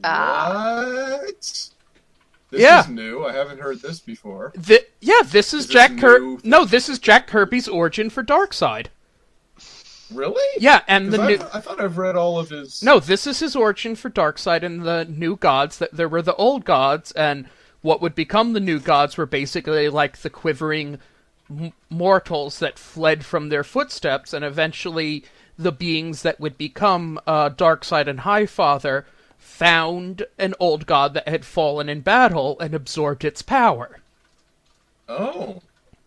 What? This is new. I haven't heard this before. This is Jack Kirby. No, this is Jack Kirby's origin for Darkseid. Really? Yeah, and I thought I've read all of his... No, this is his origin for Darkseid and the new gods. That there were the old gods, and what would become the new gods were basically like the quivering mortals that fled from their footsteps, and eventually the beings that would become Darkseid and Highfather found an old god that had fallen in battle and absorbed its power. Oh.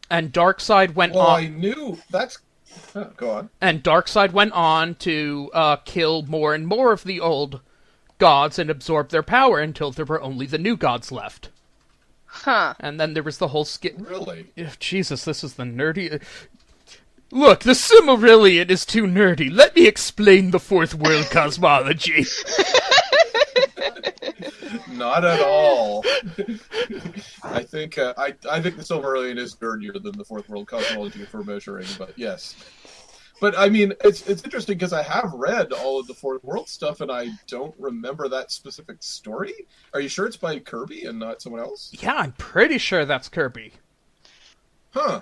And Darkseid went on... Well, I knew... That's... go on. And Darkseid went on to kill more and more of the old gods and absorb their power until there were only the new gods left. Huh. And then there was the whole Really? Jesus, this is the nerdy... Look, the Silmarillion is too nerdy. Let me explain the Fourth World cosmology. Not at all. I think the Silmarillion is nerdier than the Fourth World cosmology for measuring, but yes. But I mean, it's interesting because I have read all of the Fourth World stuff, and I don't remember that specific story. Are you sure it's by Kirby and not someone else? Yeah, I'm pretty sure that's Kirby. Huh.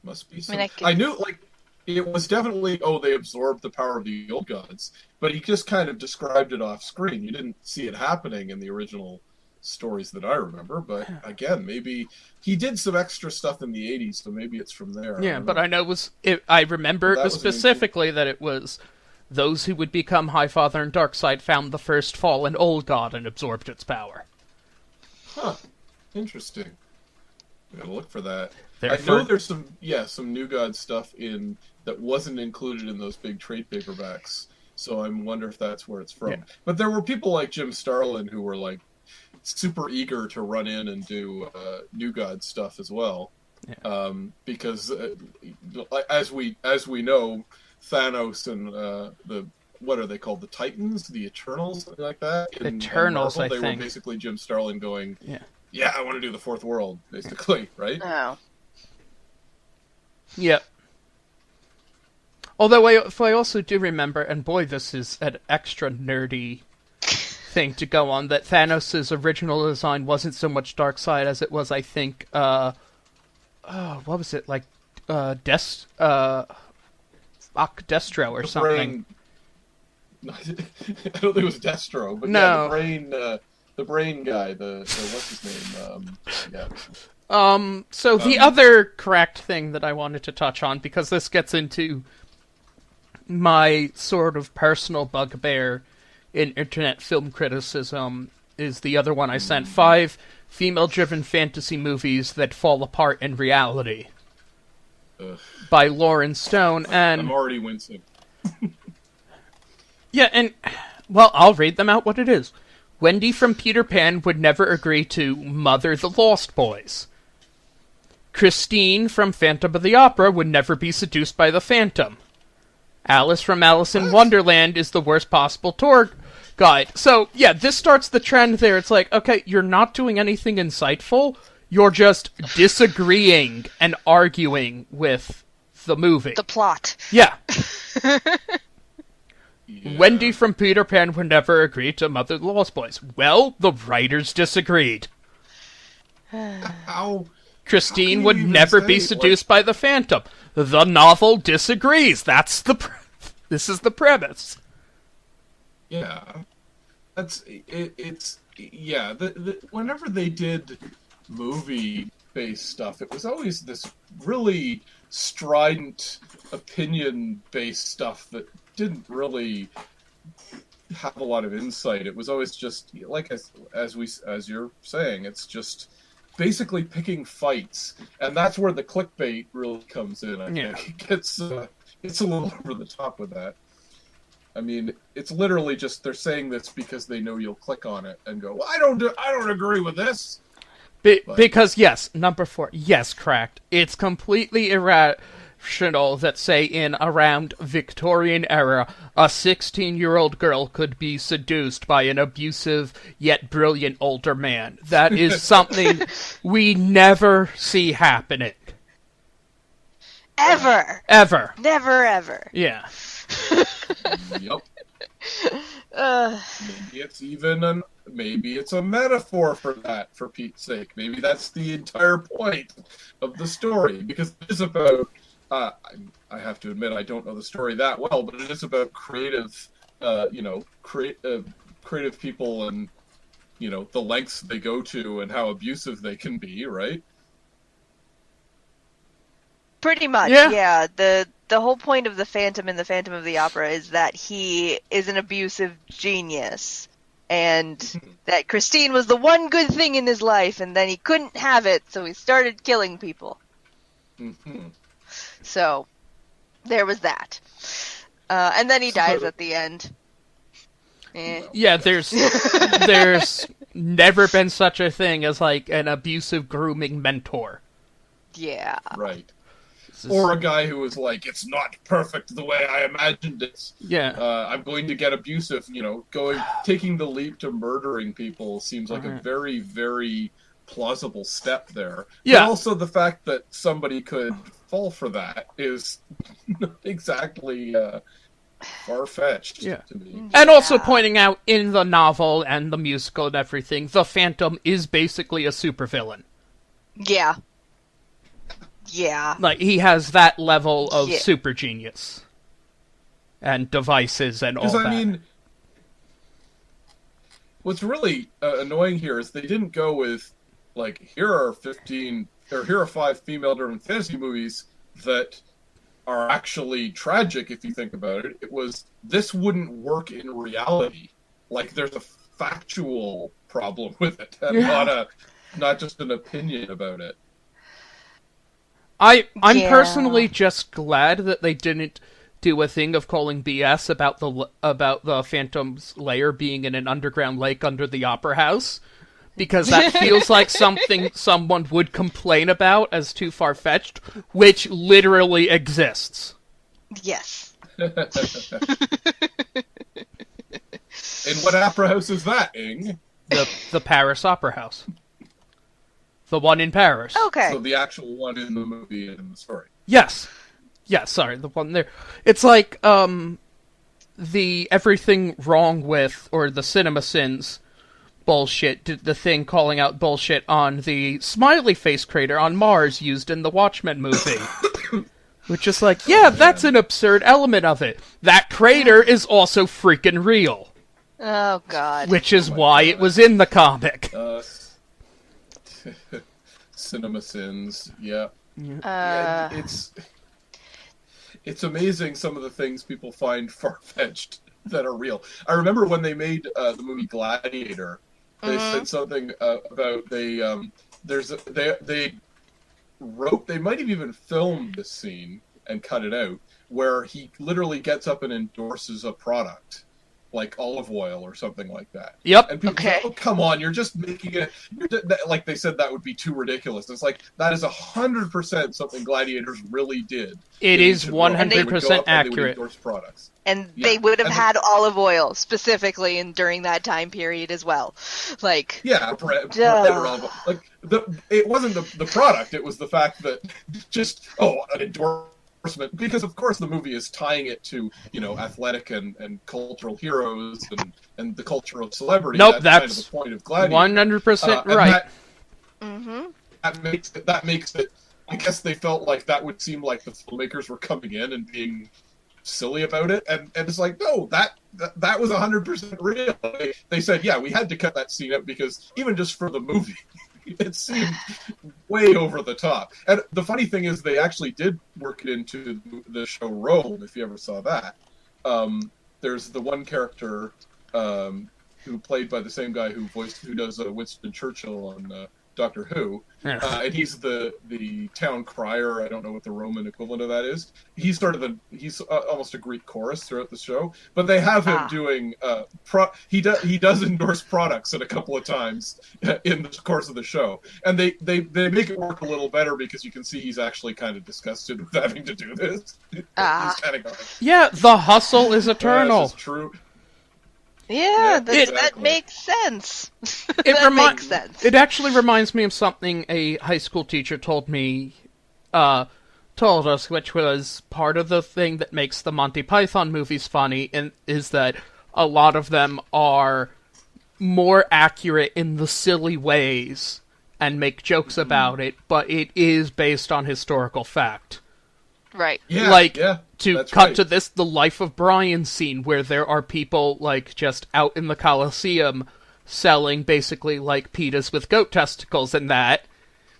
Must be some... I knew, like, it was definitely, they absorbed the power of the old gods, but he just kind of described it off screen. You didn't see it happening in the original stories that I remember, but again, maybe he did some extra stuff in the 80s, so maybe it's from there. Yeah, but I know I remember it was specifically that it was those who would become Highfather and Darkseid found the first fallen old god and absorbed its power. Huh. Interesting. We gotta look for that. Therefore, I know there's some New God stuff in that wasn't included in those big trade paperbacks, so I wonder if that's where it's from. Yeah. But there were people like Jim Starlin who were like super eager to run in and do New God stuff as well, because as we know, Thanos and what are they called? The Titans, the Eternals, something like that. Eternals, I think. They were basically Jim Starlin going, yeah, I want to do the fourth world, basically, right? Oh. Yep. Although I also do remember, and boy, this is an extra nerdy thing to go on, that Thanos' original design wasn't so much Darkseid as it was, I think, what was it, like, Destro or something. I don't think it was Destro, but no. The brain guy, the what's his name? So the other correct thing that I wanted to touch on, because this gets into my sort of personal bugbear in internet film criticism, is the other one I sent. 5 female-driven fantasy movies that fall apart in reality. By Lauren Stone, and I'm already wincing. Yeah, and, well, I'll read them out what it is. Wendy from Peter Pan would never agree to mother the Lost Boys. Christine from Phantom of the Opera would never be seduced by the Phantom. Alice from Alice in Wonderland is the worst possible tour guide. So, yeah, this starts the trend there. It's like, okay, you're not doing anything insightful. You're just disagreeing and arguing with the movie. The plot. Yeah. Wendy from Peter Pan would never agree to mother the Lost Boys. Well, the writers disagreed. Christine would never be seduced by the Phantom. The novel disagrees. This is the premise. Yeah. Whenever they did movie-based stuff, it was always this really strident, opinion-based stuff that didn't really have a lot of insight. It was always just like as you're saying, it's just basically picking fights, and that's where the clickbait really comes in. I think it's a little over the top with that. I mean, it's literally just they're saying this because they know you'll click on it and go, well, I don't agree with this. Because yes, number 4, yes, correct. It's completely irrational that, say, in around Victorian era, a 16-year-old girl could be seduced by an abusive yet brilliant older man. That is something we never see happening. Ever. Never ever. Yeah. Yep. Maybe it's a metaphor for that, for Pete's sake. Maybe that's the entire point of the story, because it is about, I have to admit I don't know the story that well, but it is about creative people and, the lengths they go to and how abusive they can be, right? Pretty much, yeah. The whole point of the Phantom in the Phantom of the Opera is that he is an abusive genius, and that Christine was the one good thing in his life, and then he couldn't have it, so he started killing people. Mm-hmm. So, there was that. And then he dies at the end. Yeah, there's never been such a thing as, like, an abusive grooming mentor. Yeah. Right. Or a guy who was like, it's not perfect the way I imagined it. Yeah. I'm going to get abusive. Taking the leap to murdering people seems like a very, very plausible step there. Yeah. But also the fact that somebody could fall for that is not exactly far-fetched to me. And also pointing out, in the novel and the musical and everything, the Phantom is basically a supervillain. Yeah. Yeah. Like, he has that level of super genius. And devices and all that. Because, I mean, what's really annoying here is they didn't go with, like, here are 5 female-driven fantasy movies that are actually tragic, if you think about it. It was, this wouldn't work in reality. Like, there's a factual problem with it, and not just an opinion about it. I'm personally just glad that they didn't do a thing of calling BS about the Phantom's lair being in an underground lake under the Opera House, because that feels like something someone would complain about as too far-fetched, which literally exists. Yes. And what opera house is that, Ing? The Paris Opera House. The one in Paris. Okay. So the actual one in the movie and in the story. Yes. Yeah, sorry, the one there. It's like, the everything wrong with, or the cinema sins bullshit, the thing calling out bullshit on the smiley face crater on Mars used in the Watchmen movie. Which is like, yeah, that's an absurd element of it. That crater is also freaking real. Oh, God. Which is why it was in the comic. Cinema sins, yeah. Yeah, it's amazing some of the things people find far-fetched that are real. I remember when they made the movie Gladiator, they said something about they wrote, they might have even filmed this scene and cut it out, where he literally gets up and endorses a product, like olive oil or something like that. Yep. And people say, oh, come on, you're just making it... Like they said that would be too ridiculous. It's like, that is 100% something gladiators really did. It is 100% accurate. Products. And they would have had olive oil, specifically, during that time period as well. Like... Yeah, bread like, it wasn't the product, it was the fact that just, an endorsement. Because of course the movie is tying it to, athletic and cultural heroes and the culture of celebrity. Nope, that's kind of the point of Gladiator. 100% right. That makes it. I guess they felt like that would seem like the filmmakers were coming in and being silly about it, and it's like, no, that was 100% real. They said, yeah, we had to cut that scene out because even just for the movie. It seemed way over the top. And the funny thing is they actually did work it into the show Rome, if you ever saw that. There's the one character who played by the same guy who does Winston Churchill on Doctor Who. Yeah. And he's the town crier. I don't know what the Roman equivalent of that is. He's he's almost a Greek chorus throughout the show. But they have him doing he does endorse products at a couple of times in the course of the show, and they make it work a little better because you can see he's actually kind of disgusted with having to do this. He's kind of going, yeah, the hustle is eternal. This is true. Yeah, that makes sense. Makes sense. It actually reminds me of something a high school teacher told us, which was part of the thing that makes the Monty Python movies funny, and is that a lot of them are more accurate in the silly ways and make jokes about it, but it is based on historical fact. Right. Yeah, cut to this, the Life of Brian scene, where there are people, like, just out in the Coliseum selling, basically, like, pitas with goat testicles and that.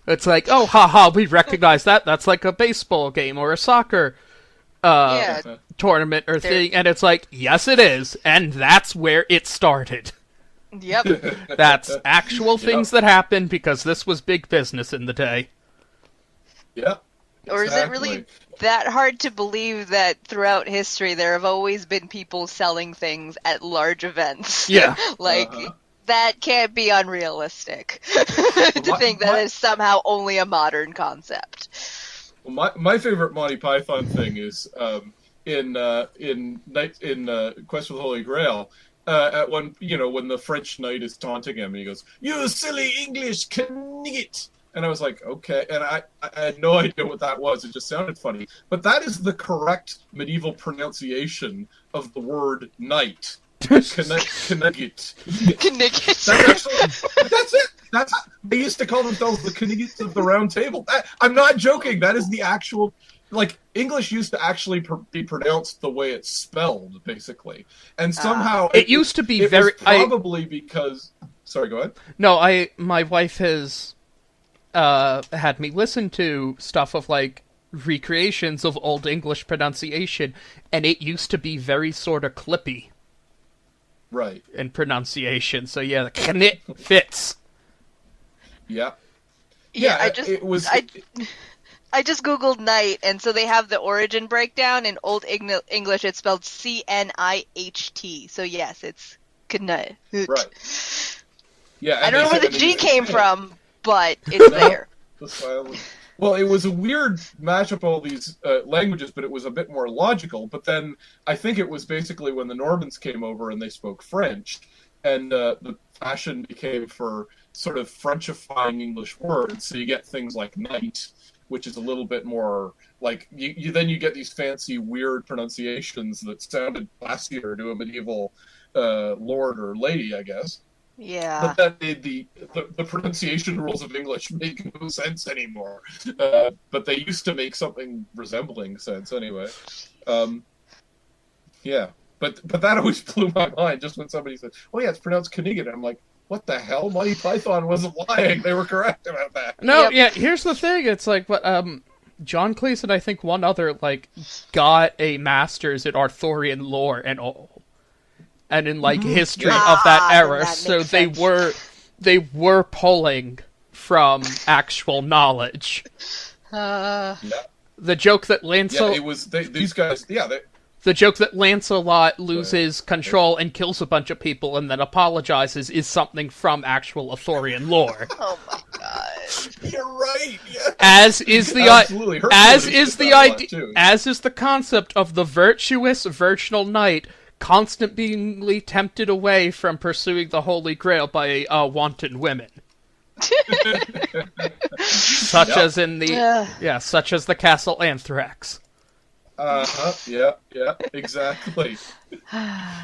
It's like, oh, haha, we recognize that. That's like a baseball game or a soccer tournament or thing. And it's like, yes, it is. And that's where it started. Yep. That's actual things that happened because this was big business in the day. Yep. Or is it really that hard to believe that throughout history there have always been people selling things at large events? Yeah. That can't be unrealistic to think that is somehow only a modern concept. Well, my favorite Monty Python thing is in Quest for the Holy Grail. At one, when the French knight is taunting him, and he goes, "You silly English knigget." And I was like, okay. And I had no idea what that was. It just sounded funny. But that is the correct medieval pronunciation of the word knight. Knigget. Knigget. That's it. They used to call themselves the Knights of the Round Table. I'm not joking. That is the actual. Like, English used to actually be pronounced the way it's spelled, basically, and somehow it used to be it very was probably because. Sorry, go ahead. No, my wife has had me listen to stuff of like recreations of Old English pronunciation, and it used to be very sort of clippy, right, in pronunciation. So yeah, the knit fits. Yeah. I just googled knight, and so they have the origin breakdown. In Old English, it's spelled Cniht. So yes, it's knight. Right. Yeah. I don't know where the G came from, but it's there. Well, it was a weird mashup of all these languages, but it was a bit more logical. But then I think it was basically when the Normans came over and they spoke French, and the fashion became for sort of Frenchifying English words. So you get things like knight, which is a little bit more like you then you get these fancy weird pronunciations that sounded classier to a medieval lord or lady, I guess. Yeah. But that made the pronunciation rules of English make no sense anymore. But they used to make something resembling sense anyway. Yeah. But that always blew my mind just when somebody said, "Oh yeah, it's pronounced Knight." I'm like, what the hell? Monty Python wasn't lying. They were correct about that. No, Yep. yeah, here's the thing. It's like, but John Cleese and I think one other, like, got a master's in Arthurian lore and all. And in, like, history of that era. So they were pulling from actual knowledge. Yeah. The joke that Lancelot... Yeah, it was... these guys... Yeah, The joke that Lancelot loses control and kills a bunch of people and then apologizes is something from actual Arthurian lore. Oh my god. You're right. Yeah. As is the concept of the virtuous virginal knight constantly tempted away from pursuing the Holy Grail by wanton women. Such as the Castle Anthrax. Yeah, exactly.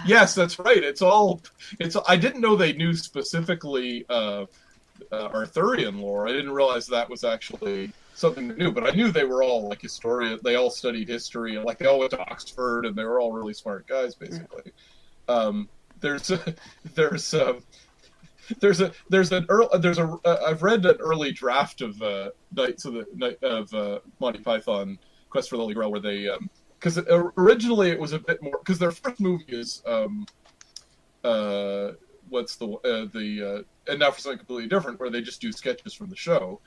Yes, that's right. It's I didn't know they knew specifically Arthurian lore. I didn't realize that was actually something they knew, but I knew they were all like historians. They all studied history, and like they all went to Oxford, and they were all really smart guys, basically. I've read an early draft of Monty Python Quest for the Holy Grail, where they because originally it was a bit more, because their first movie is and now for something completely different, where they just do sketches from the show.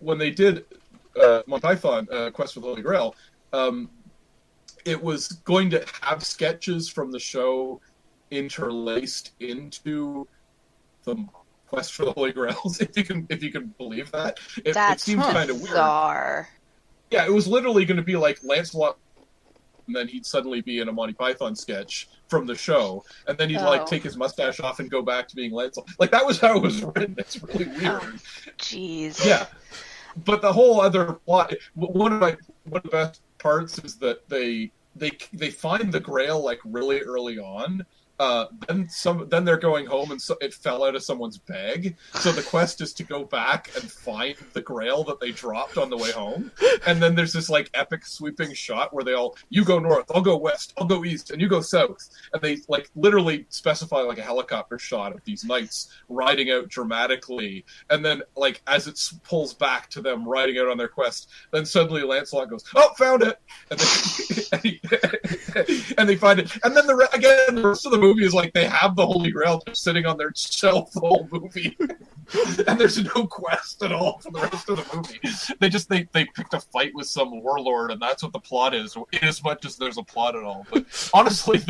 When they did Monty Python Quest for the Holy Grail, it was going to have sketches from the show interlaced into the Quest for the Holy Grails. If you can believe that, it seems kind of weird. Yeah, it was literally going to be like Lancelot, and then he'd suddenly be in a Monty Python sketch from the show, and then he'd like take his mustache off and go back to being Lancelot. Like, that was how it was written. It's really weird. Jeez. Yeah, but the whole other plot. One of the best parts is that they find the Grail like really early on. Then they're going home, and it fell out of someone's bag. So the quest is to go back and find the Grail that they dropped on the way home. And then there's this like epic sweeping shot where you go north, I'll go west, I'll go east, and you go south. And they like literally specify like a helicopter shot of these knights riding out dramatically. And then like as it pulls back to them riding out on their quest, then suddenly Lancelot goes, "Oh, found it!" And and they find it. And then the rest of the movie is like they have the Holy Grail just sitting on their shelf the whole movie. And there's no quest at all for the rest of the movie. They picked a fight with some warlord, and that's what the plot is, in as much as there's a plot at all. But honestly,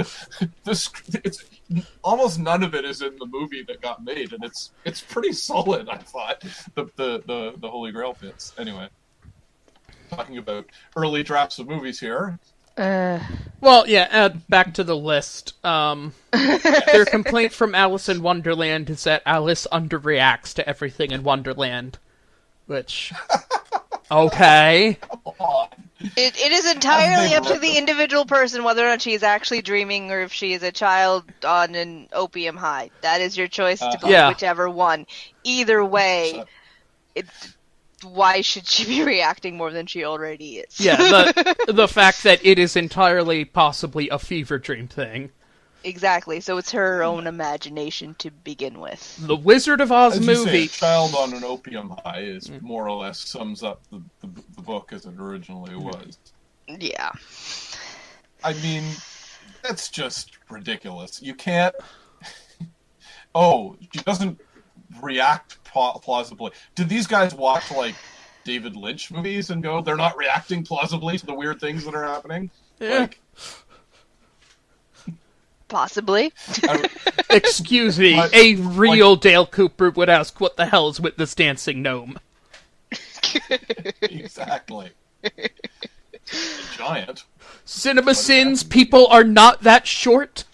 it's almost none of it is in the movie that got made, and it's pretty solid, I thought. The Holy Grail bits. Anyway, talking about early drafts of movies here. Well, yeah, back to the list. Their complaint from Alice in Wonderland is that Alice underreacts to everything in Wonderland. Which... Okay. Come on. It is entirely up to the individual person whether or not she is actually dreaming or if she is a child on an opium high. That is your choice to believe whichever one. Either way, why should she be reacting more than she already is? Yeah, the fact that it is entirely possibly a fever dream thing. Exactly, so it's her own imagination to begin with. The Wizard of Oz as movie. You say, Child on an Opium High is more or less sums up the book as it originally was. Yeah. I mean, that's just ridiculous. You can't... Oh, she doesn't react plausibly. Did these guys watch, like, David Lynch movies and go, they're not reacting plausibly to the weird things that are happening? Yeah. Like... Possibly. Excuse me, a real Dale Cooper would ask, what the hell is with this dancing gnome? Exactly. Giant. Cinema sins, people are not that short.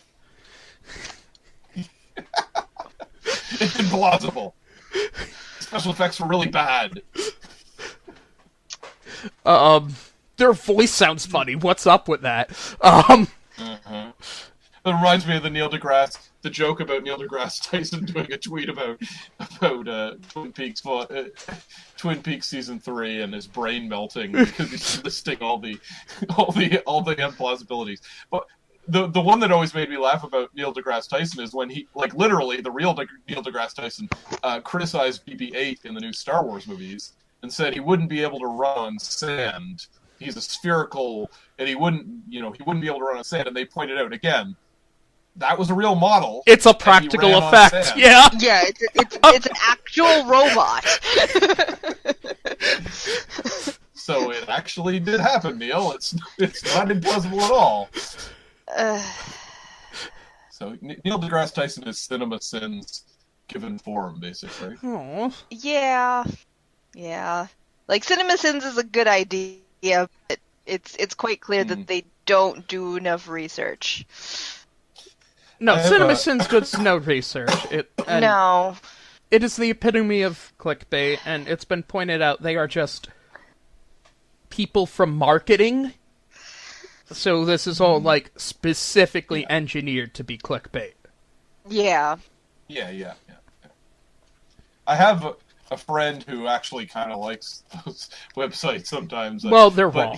It's implausible. Special effects were really bad. Their voice sounds funny. What's up with that? It reminds me of the joke about Neil deGrasse Tyson doing a tweet about Twin Peaks season 3 and his brain melting because he's listing all the implausibilities. But the one that always made me laugh about Neil deGrasse Tyson is when he, like, literally the real Neil deGrasse Tyson criticized BB-8 in the new Star Wars movies and said he wouldn't be able to run on sand. He's a spherical, and he wouldn't be able to run on sand. And they pointed out again, that was a real model. It's a practical effect. Yeah. Yeah, it's an actual robot. So it actually did happen, Neil. It's not impossible at all. So Neil deGrasse Tyson is cinema sins given form, basically. Aww. Yeah. Like, cinema sins is a good idea, but it's quite clear that they don't do enough research. No, CinemaSins does no research. No. It is the epitome of clickbait, and it's been pointed out they are just people from marketing. So this is all, like, specifically engineered to be clickbait. Yeah. Yeah. I have a friend who actually kind of likes those websites sometimes. Well, they're wrong.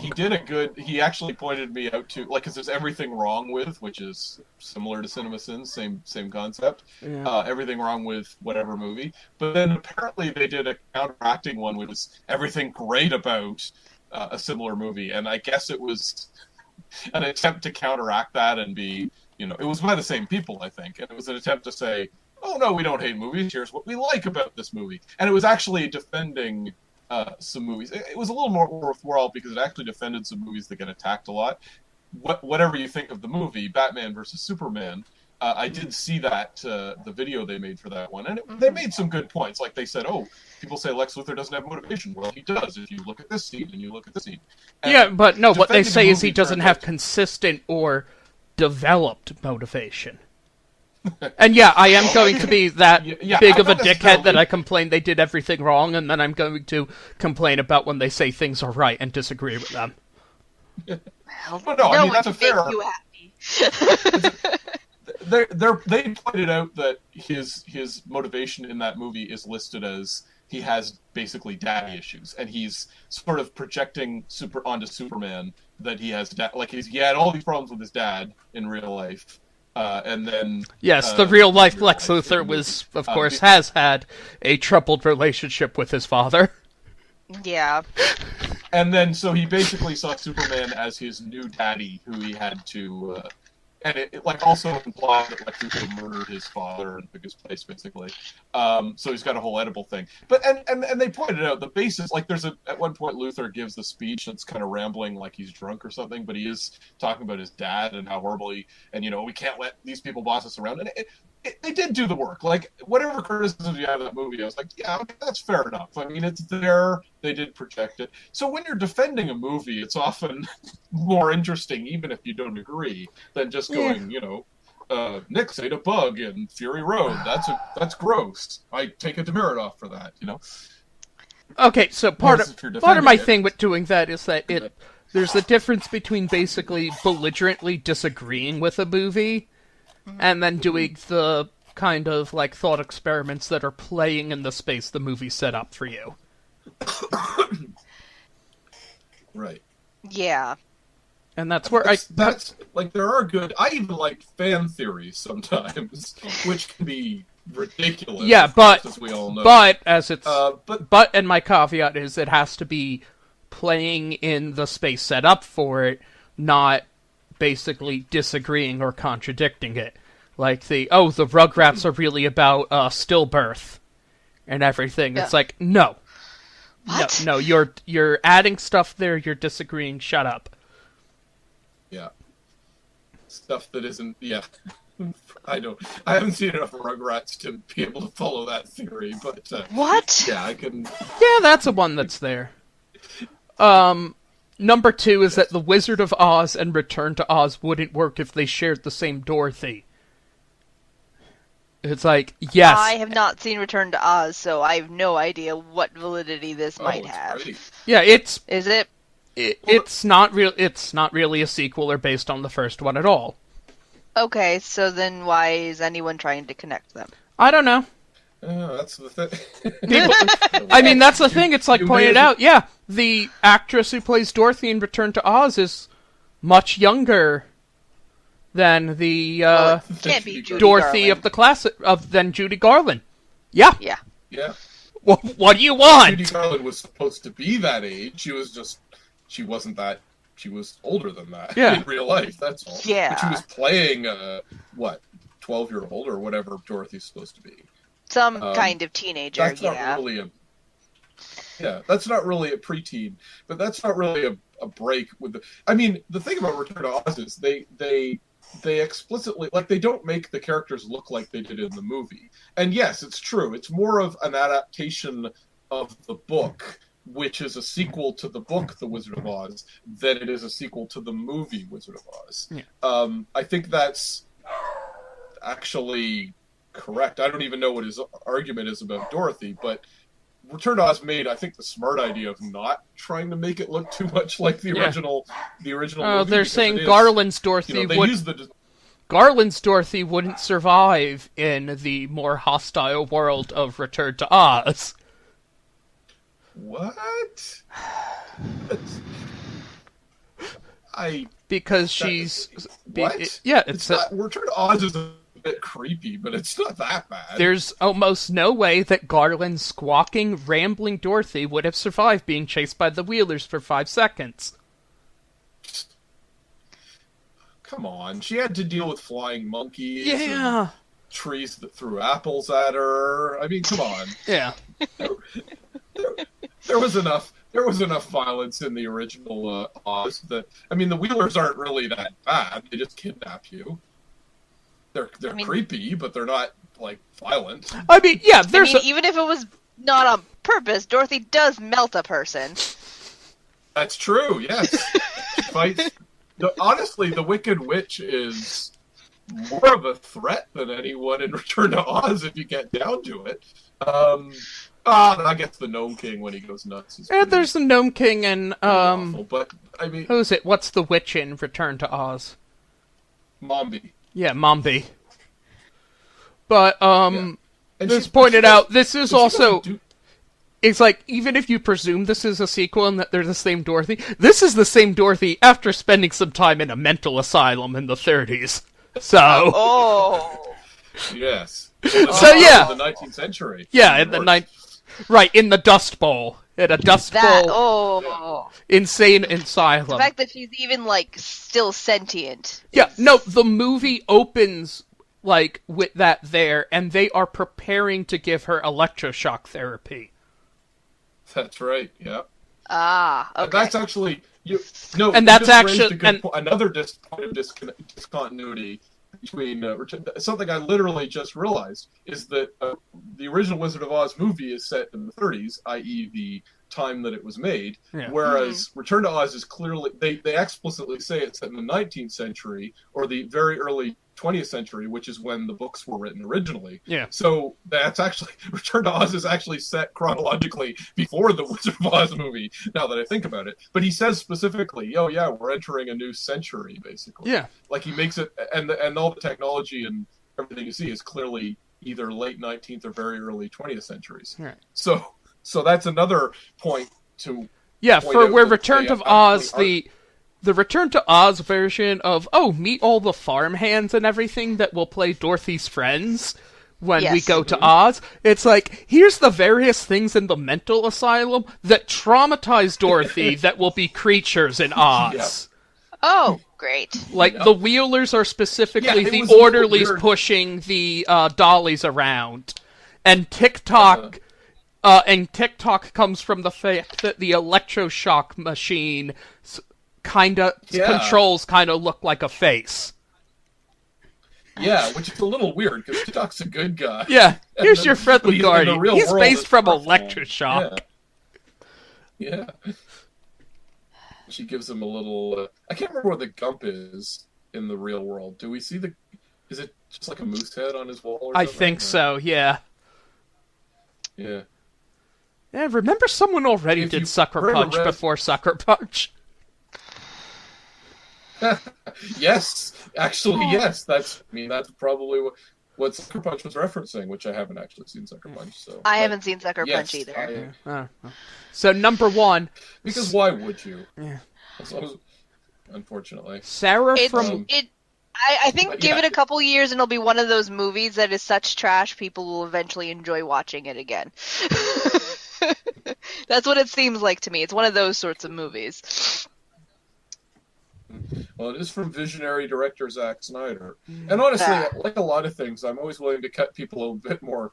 He actually pointed me out to, like, because there's Everything Wrong With, which is similar to CinemaSins, same concept. Yeah. Everything Wrong With whatever movie. But then apparently they did a counteracting one, which was Everything Great About a similar movie. And I guess it was an attempt to counteract that and be, it was by the same people, I think. And it was an attempt to say, oh, no, we don't hate movies. Here's what we like about this movie. And it was actually defending some movies. It was a little more worthwhile because it actually defended some movies that get attacked a lot. Whatever you think of the movie, Batman versus Superman, I did see that, the video they made for that one. And they made some good points. Like they said, people say Lex Luthor doesn't have motivation. Well, he does if you look at this scene and you look at this scene. And yeah, but no, what they say is he doesn't have consistent or developed motivation. And yeah, I am going to be that big of a dickhead that I complain they did everything wrong, and then I'm going to complain about when they say things are right and disagree with them. Well, no, I mean, that's a fair... You happy. They pointed out that his motivation in that movie is listed as he has basically daddy issues, and he's sort of projecting onto Superman that he has he had all these problems with his dad in real life. And then... Yes, the real-life Lex Luthor has had a troubled relationship with his father. Yeah. And then, so he basically saw Superman as his new daddy, who he had to... and it also implied that Lex Luthor murdered his father and took his place, basically. So he's got a whole edible thing. But and they pointed out the basis, at one point Luthor gives the speech that's kind of rambling like he's drunk or something, but he is talking about his dad and how horrible we can't let these people boss us around. And they did do the work. Like, whatever criticism you have of that movie, I was like, yeah, okay, that's fair enough. I mean, it's there. They did project it. So when you're defending a movie, it's often more interesting, even if you don't agree, than just going, Nick's ate a bug in Fury Road. That's gross. I take a demerit off for that, Okay, so part of my thing with doing that is that There's the difference between basically belligerently disagreeing with a movie and then doing the kind of like thought experiments that are playing in the space the movie set up for you. Right. Yeah. And that's where that's like, there are good, I even like fan theories sometimes, which can be ridiculous. Yeah, but as we all know. But as it's but and my caveat is it has to be playing in the space set up for it, not basically disagreeing or contradicting it. Like the Rugrats are really about stillbirth and everything. Yeah. It's like, no. What? No, you're adding stuff there, you're disagreeing, shut up. Yeah. Stuff that isn't, yeah. I haven't seen enough Rugrats to be able to follow that theory, but... what? Yeah, I can... Yeah, that's a one that's there. Number 2 is that The Wizard of Oz and Return to Oz wouldn't work if they shared the same Dorothy. It's like, yes. I have not seen Return to Oz, so I have no idea what validity this might have. Great. Yeah, it's... Is it? It's not really a sequel or based on the first one at all. Okay, so then why is anyone trying to connect them? I don't know. That's the thing. I mean, that's the thing. It's like pointed out. Yeah, the actress who plays Dorothy in Return to Oz is much younger than the can't be Judy Dorothy Garland. of the class than Judy Garland. Yeah. Yeah. Yeah. What do you want? Judy Garland was supposed to be that age. She wasn't that. She was older than that in real life. That's all. Yeah. But she was playing 12-year-old or whatever Dorothy's supposed to be. Some kind of teenager. That's not really that's not really a preteen, but that's not really a break with the. I mean, the thing about Return to Oz is they explicitly, like, they don't make the characters look like they did in the movie. And yes, it's true. It's more of an adaptation of the book, which is a sequel to the book The Wizard of Oz, than it is a sequel to the movie Wizard of Oz. Yeah. I think that's actually correct. I don't even know what his argument is about Dorothy, but Return to Oz made, I think, the smart idea of not trying to make it look too much like the original. The original. Movie, they're saying Garland's Dorothy Garland's Dorothy wouldn't survive in the more hostile world of Return to Oz. What? Because she's... What? It's Return to Oz is a bit creepy, but it's not that bad. There's almost no way that Garland's squawking, rambling Dorothy would have survived being chased by the Wheelers for 5 seconds. Come on. She had to deal with flying monkeys. Yeah. And trees that threw apples at her. I mean, come on. Yeah. There was enough violence in the original Oz that, I mean, the Wheelers aren't really that bad. They just kidnap you. They're creepy, but they're not, like, violent. I mean, yeah, even if it was not on purpose, Dorothy does melt a person. That's true, yes. She fights... Honestly, the Wicked Witch is more of a threat than anyone in Return to Oz if you get down to it. I guess the Gnome King when he goes nuts is there's the Gnome King and awful, but I mean, who's it? What's the witch in Return to Oz? Mombi. Yeah, Mombi. But this pointed out, this is also. It's like, even if you presume this is a sequel and that they're the same Dorothy, this is the same Dorothy after spending some time in a mental asylum in the 30s. So... Oh! Yes. So, yeah. In the 19th century. Yeah, in the Right, in the Dust Bowl. In a Dust Bowl... Insane asylum. The fact that she's even, like, still sentient. Yeah, no, the movie opens, like, with that there, and they are preparing to give her electroshock therapy. That's right. Yeah. Okay. That's actually another point of discontinuity between something I literally just realized is that the original Wizard of Oz movie is set in the 30s, i.e., the time that it was made, whereas Return to Oz is clearly they explicitly say it's set in the 19th century or the very early 20th century, which is when the books were written originally. Yeah. So that's actually Return to Oz is actually set chronologically before the Wizard of Oz movie. Now that I think about it, but he says specifically, "Oh yeah, we're entering a new century," basically. Yeah. Like he makes it, and all the technology and everything you see is clearly either late 19th or very early 20th centuries. Right. So that's another point to. Yeah, for where Return to Oz, the Return to Oz version of, meet all the farmhands and everything that will play Dorothy's friends when we go to Oz. It's like, here's the various things in the mental asylum that traumatize Dorothy that will be creatures in Oz. Yeah. Oh, great. Like, the Wheelers are specifically the orderlies pushing the dollies around. And TikTok... and TikTok comes from the fact that the electroshock machine controls kind of look like a face. Yeah, which is a little weird, because TikTok's a good guy. Yeah, here's your friendly guardian. He's based from electroshock. Yeah. She gives him a little... I can't remember what the Gump is in the real world. Do we see the... Is it just like a moose head on his wall or something? I think so, yeah. Yeah. Yeah, remember someone already did Sucker Punch before Sucker Punch? Yes, actually, yes. That's probably what Sucker Punch was referencing, which I haven't actually seen Sucker Punch. So I haven't seen Sucker Punch either. So number one, because why would you? Yeah. Unfortunately, Sarah I think give it a couple years and it'll be one of those movies that is such trash people will eventually enjoy watching it again. That's what it seems like to me. It's one of those sorts of movies. Well, it is from visionary director Zack Snyder. And honestly, like a lot of things, I'm always willing to cut people a bit more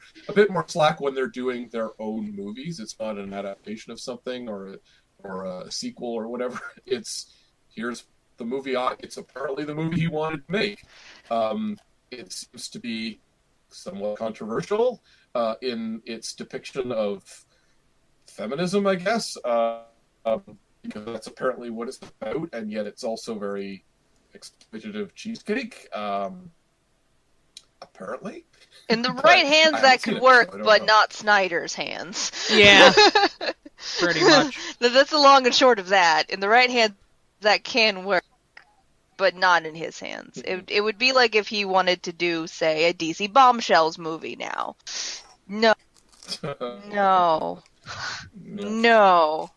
slack when they're doing their own movies. It's not an adaptation of something or a sequel or whatever. Here's the movie. It's apparently the movie he wanted to make. It seems to be somewhat controversial in its depiction of feminism, I guess, because that's apparently what it's about, and yet it's also very exploitative cheesecake. Apparently, in the right hands that could work, but not Snyder's hands. Yeah, pretty much. That's the long and short of that. In the right hands, that can work, but not in his hands. It would be like if he wanted to do, say, a DC Bombshells movie now. No. No.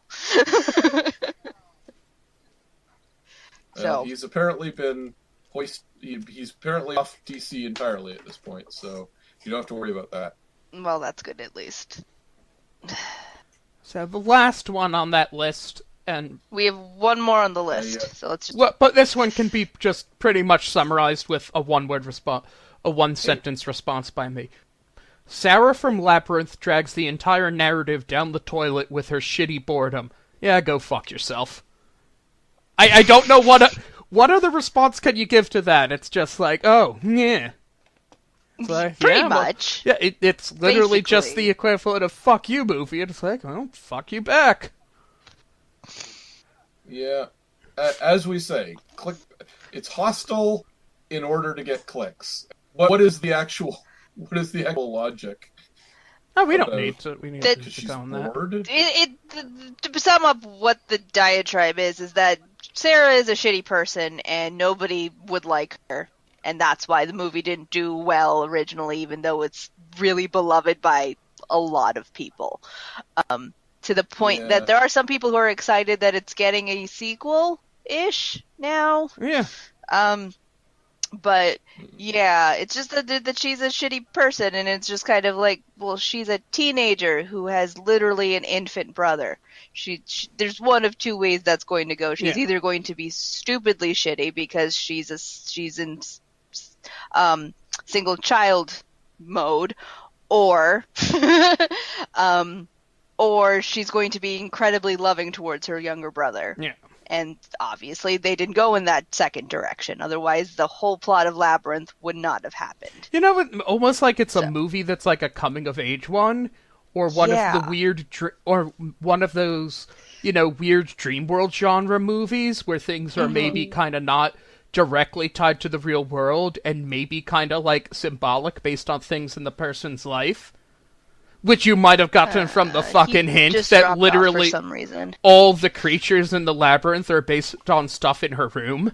So he's apparently been he's apparently off DC entirely at this point, so you don't have to worry about that. Well, that's good at least. So the last one on that list, and we have one more on the list. So let's just... but this one can be just pretty much summarized with a one-sentence response by me. Sarah from Labyrinth drags the entire narrative down the toilet with her shitty boredom. Yeah, go fuck yourself. I don't know what other response can you give to that? It's just like, oh, yeah. Like, pretty much. Yeah, it's literally just the equivalent of fuck you movie. It's like, well, fuck you back. Yeah. As we say, it's hostile in order to get clicks. What is the actual logic? Oh, we don't need to. We need to go on that. To sum up what the diatribe is that Sarah is a shitty person and nobody would like her, and that's why the movie didn't do well originally, even though it's really beloved by a lot of people. To the point that there are some people who are excited that it's getting a sequel-ish now. Yeah. But yeah, it's just that she's a shitty person, and it's just kind of like, well, she's a teenager who has literally an infant brother. There's one of two ways that's going to go. She's either going to be stupidly shitty because she's in single child mode, or or she's going to be incredibly loving towards her younger brother. Yeah. And obviously they didn't go in that second direction. Otherwise, the whole plot of Labyrinth would not have happened. You know, almost like it's a movie that's like a coming-of-age one, or one of the weird, or one of those, weird dream world genre movies where things are maybe kind of not directly tied to the real world and maybe kind of like symbolic based on things in the person's life. Which you might have gotten from the fucking hint that literally for some reason. All the creatures in the labyrinth are based on stuff in her room.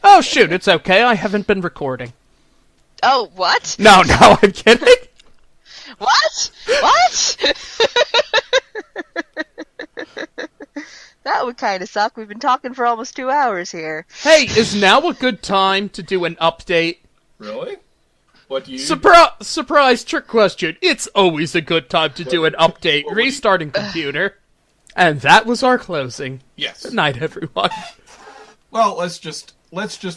Oh shoot, it's okay, I haven't been recording. Oh, what? No, I'm kidding. What? That would kind of suck. We've been talking for almost 2 hours here. Hey, is now a good time to do an update? Really? What do you... Surprise trick question. It's always a good time to do an update. Restarting computer. And that was our closing. Yes. Good night, everyone. Well, let's just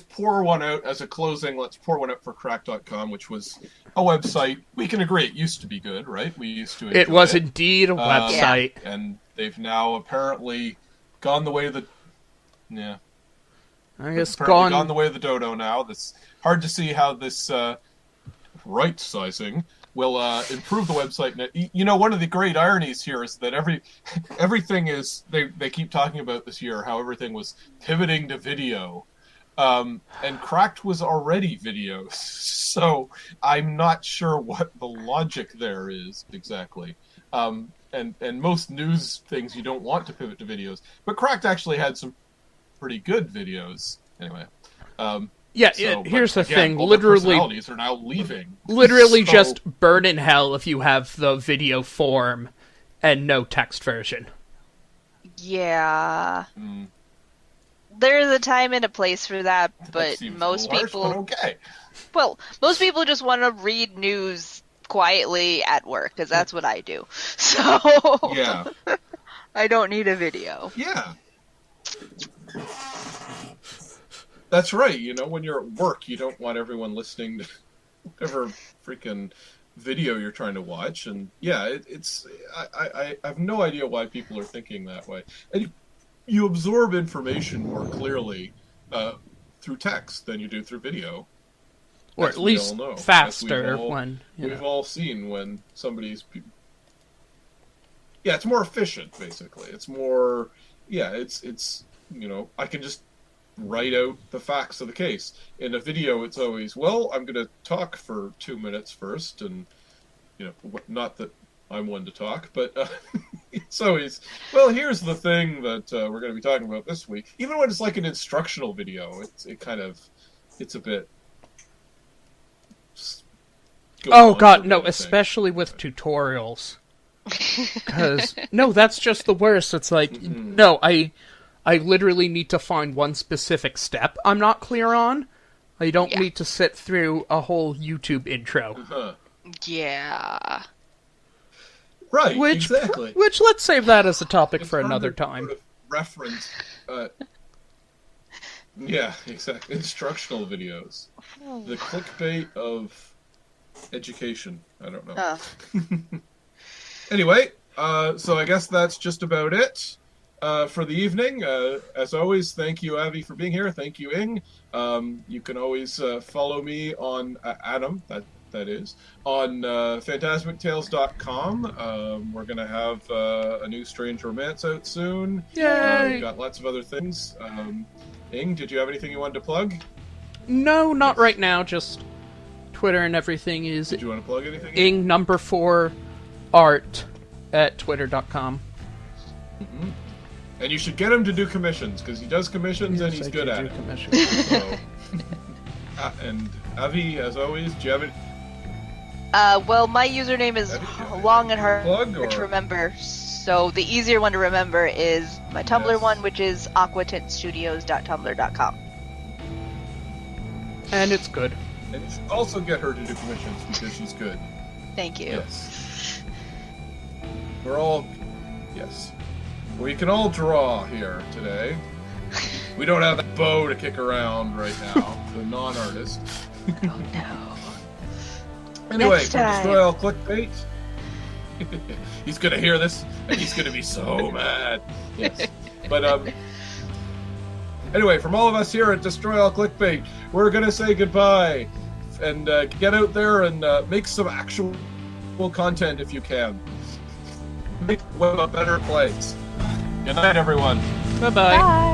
pour one out as a closing. Let's pour one out for Crack.com, which was a website. We can agree it used to be good, right? We used to enjoy it. It was indeed a website. Yeah. And they've now apparently gone the way of the... Yeah. I guess gone the way of the dodo now. It's hard to see how this right-sizing will improve the website. You know, one of the great ironies here is that everything is... They keep talking about this year, how everything was pivoting to video. And Cracked was already video, so I'm not sure what the logic there is exactly. And most news things you don't want to pivot to videos, but Cracked actually had some pretty good videos. Anyway, here's the thing: all literally, personalities are now leaving. Literally, just burn in hell if you have the video form and no text version. Yeah. There's a time and a place for that, but most people... Harsh, but okay. Well, most people just want to read news quietly at work, because that's what I do. So... Yeah. I don't need a video. Yeah. That's right, you know, when you're at work, you don't want everyone listening to whatever freaking video you're trying to watch, and yeah, I have no idea why people are thinking that way. And you absorb information more clearly through text than you do through video. Or at least faster we've all seen when somebody's... Yeah, it's more efficient, basically. It's more... Yeah, it's you know, I can just write out the facts of the case. In a video, it's always, well, I'm going to talk for 2 minutes first, and, you know, not that I'm one to talk, but it's always, well, here's the thing that we're going to be talking about this week. Even when it's like an instructional video, it's a bit... Oh god, no, especially with tutorials. Because, no, that's just the worst. It's like, no, I literally need to find one specific step I'm not clear on. I don't need to sit through a whole YouTube intro. Uh-huh. Yeah. Right, exactly. Which, let's save that as a topic for another time. Sort of reference. Yeah, exactly. Instructional videos. The clickbait of education. I don't know. Anyway, so I guess that's just about it for the evening. As always, thank you, Avi, for being here. Thank you, Ing. You can always follow me on Adam, that is, on phantasmictales.com. We're going to have a new Strange Romance out soon. Yay! We've got lots of other things. Ing, did you have anything you wanted to plug? No, not right now. Just Twitter and everything is... Did you want to plug anything? Ing number 4 art at twitter.com. Mm-hmm. And you should get him to do commissions, because he does commissions and he's good at it. So, and Avi, as always, do you have any... Well, my username is long and hard to remember, so the easier one to remember is my Tumblr one, which is aquatintstudios.tumblr.com. And it's good. And you should also get her to do commissions, because she's good. Thank you. Yes. We're all... Yes. We can all draw here today. We don't have that bow to kick around right now, the non-artist. Oh, no. Anyway, Destroy All Clickbait. He's gonna hear this, and he's gonna be so mad. Yes. But, anyway, from all of us here at Destroy All Clickbait, we're gonna say goodbye. And get out there and make some actual content if you can. Make the web a better place. Good night, everyone. Bye-bye. Bye.